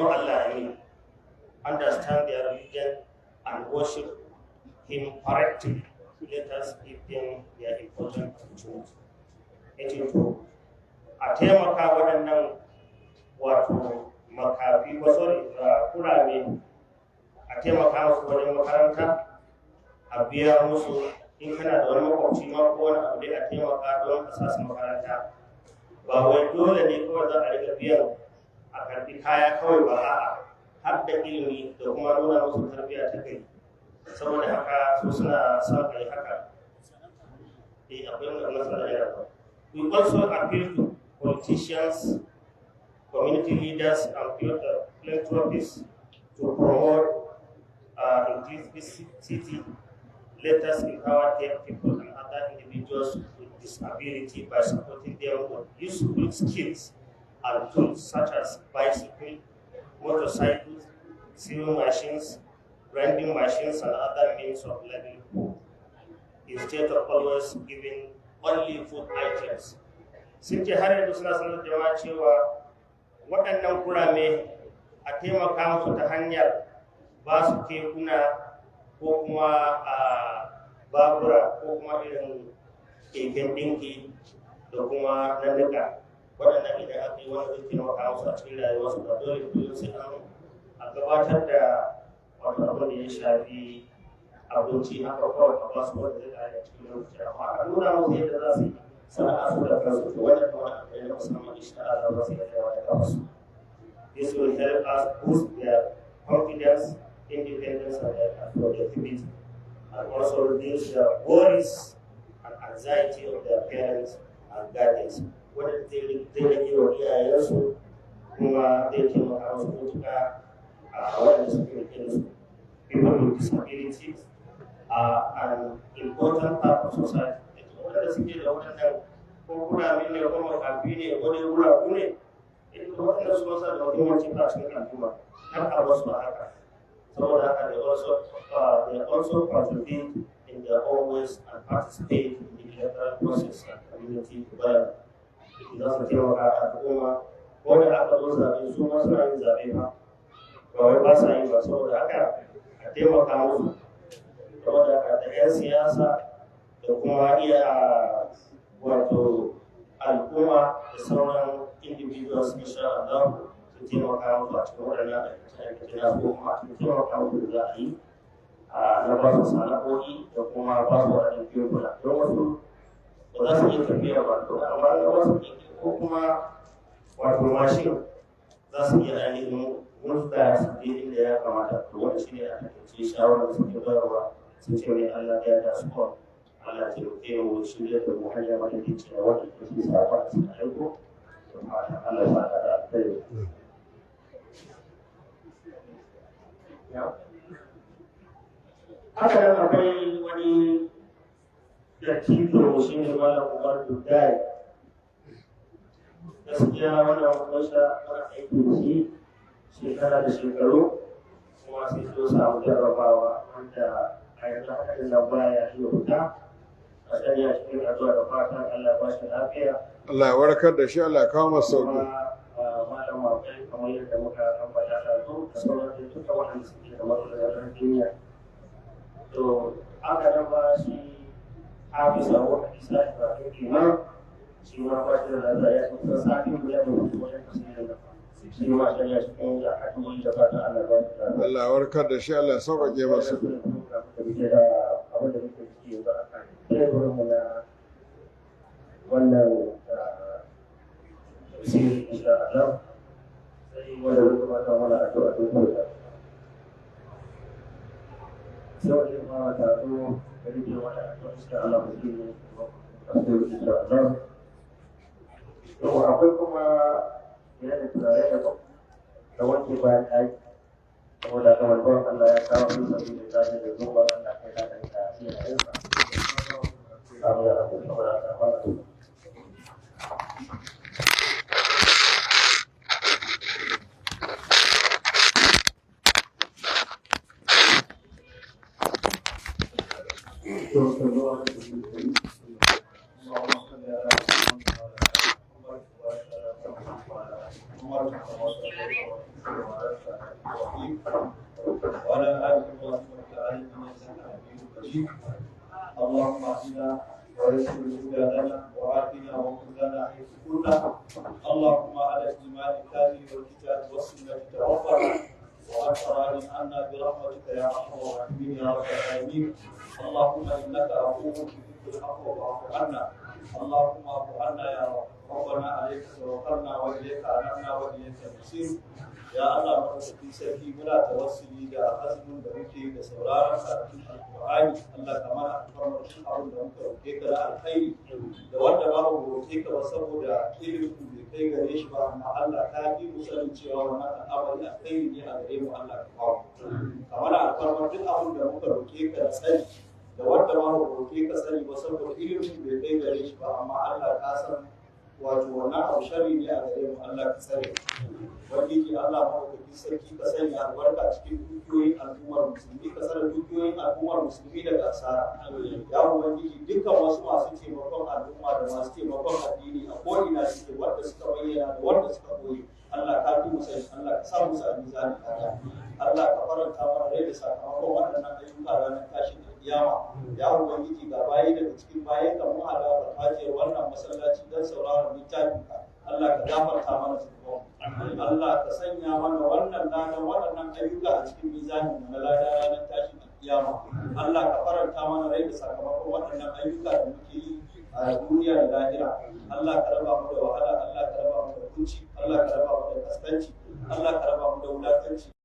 Allah, understand their religion and worship Him correctly. Let us give them their important opportunity. A taimaka waɗannan wato makafi kurame a taimaka musu wajen makaranta, a biya musu in kana da wani makwabci ma ko wani abu dai a taimaka don a sa su makaranta. Ba wai dole ne kawai za a riga biyan a karɓi kaya kawai ba, a'a har da ilimi da kuma nuna musu tarbiyya ta kai. Saboda haka su suna son a yi haka. We also appeal to politicians, community leaders, and philanthropists to promote this city. Let us empower their people and other individuals with disability by supporting them with useful skills and tools such as bicycle, motorcycles, sewing machines, grinding machines, and other means of livelihood, instead of always giving only food items. Sun ce har yanzu suna sanar da jama'a cewa waɗannan kurame a taimaka musu ta hanyar ba su kekuna ko kuma babura ko kuma irin keken ɗinki da kuma nannuka. Waɗannan idan aka yi wani zai taimaka musu a cikin rayuwarsu ba dole kullum sai a gabatar da wato abin da ya shafi abinci haka kawai a basu wanda zai kare a cikin lokaci, amma a nuna musu yadda za su yi sana'a su da kansu to wannan kuma a kai na musamman insha Allah ba su yadda wata kansu. This will help us boost their confidence, independence, and their productivity, and also reduce the worries and anxiety of their parents and guardians. Wanda zai rage wa iyayensu kuma zai taimaka musu mutuka a waɗanda suke rike da su. People with disabilities are an important part of society. Waɗanda suke da waɗannan ko kurame ne ko makafi ne ko dai guragu ne, waɗanda su masa da muhimmanci a cikin al'umma har a wasu ba haka. Saboda haka they also contribute in their own ways and participate in the electoral process and community development. Za su taimaka a al'umma ko da aka zo zaɓe su ma suna yin zaɓe ba. Ba wai ba sa yi ba, saboda haka a taimaka musu. Saboda haka da 'yan siyasa da kuma iya wato al'umma da sauran individuals insha Allah su taimaka musu a cikin waɗannan aikace na ko kuma su taimaka musu da za a yi na ba su sana'o'i da kuma ba su waɗannan kekuna. Don wasu ba za su iya tafiya ba, to amma na wasu ko kuma wato mashin za su iya ainihin mulka su je inda ya kamata. To wani shi ne a takaice shawarar da suke bayarwa sun ce mai Allah ya da su kwan Allah ta roƙe mu shirya da mu hanya mata ke cewa wanda ke fi safa a cikin aiko da fatan Allah ya da alkhairi. Haka nan akwai wani dattijo shi ne Malam Umar Dudai. Gaskiya wannan wasa ana aiki da shi shekara da shekaru kuma sai so samu jarrabawa wanda a yanzu haka da baya iya fita a sanya cikin addu'a da fatan Allah ba shi lafiya. Allah ya warkar da shi, Allah ya kawo masa sauki. Malam Mabai kamar yadda muka ambata da su da sauran da duka waɗanda suke da matsalolin duniya. To aka raba shi Hafiza wa Hadisa Ibrahim kenan shi ma ba shi da lafiya ya kusa sati guda da wasu wajen tasirin da shi ma shi ya cikin ya haɗu da fatan Allah ba shi da Allah warkar da shi, Allah sauƙaƙe masa. abin da muke ciki yanzu a kan teburinmu na wannan tafsiri insha Allah sai wanda zai kamata mana addu'a duk wata sai wanda ya fara taro da rike wani addu'a insha Allah mu yi ne tafsiri insha Allah to akwai kuma yana da turare da wanke bayan ɗaki saboda kamar ba Allah ya kawo su sabi da zafi da zuwa Allah kai da kai da shi ya yi abu ya rabu saboda ka fara اللهم اهدنا ويسر الهدى لنا وآتنا وخذنا حيث كنا اللهم على الإيمان الكامل والكتاب والسنة توفنا وأنت راض عنا برحمتك يا أرحم الراحمين يا رب العالمين اللهم إنك عفو تحب العفو فاعف عنا اللهم اعف عنا يا رب ربنا عليك توكلنا وإليك أنبنا وإليك المصير ya Allah madaukakin sarki muna tawassuli da azumin da muke da sauraron karatun alƙur'ani Allah ka mana alfarmar shi abin da muka roƙe ka da alkhairi da wanda ba mu roƙe ka ba saboda ilimin bai kai gare shi ba amma Allah ka fi mu sanin cewa wannan al'amari alkhairi ne a gare mu Allah ka kawo ka mana alfarmar duk abin da muka roƙe ka da sani da wanda ba mu roƙe ka sani ba saboda ilimin bai kai gare shi ba amma Allah ka san wato wannan abu shari ne a gare mu Allah ka tsare wani Allah maɗaukakin sarki ka sanya albarka cikin dukiyoyin al'ummar musulmi ka tsare dukiyoyin al'ummar musulmi daga asara ya ubangiji dukkan wasu masu taimakon al'umma da masu taimakon addini a ko'ina suke wanda suka bayyana da wanda suka koyi Allah ka fi musu Allah ka sa musu a mizani kada Allah ka faranta mana rai da sakamakon waɗannan ayyuka ranar tashin kiyama ya ubangiji ga bayi daga cikin bayan ka mu hada farfajiyar wannan masallaci don sauraron littafin ka Allah ka gafarta mana zunubanmu Allah ka sanya mana wannan ladan waɗannan ayyuka a cikin mizanin mu na lada ranar tashin kiyama Allah ka faranta mana rai da sakamakon waɗannan ayyuka da muke yi a duniya da lahira Allah ka raba mu da wahala Allah ka raba mu da kunci Allah ka raba mu da kaskanci Allah ka raba mu da wulakanci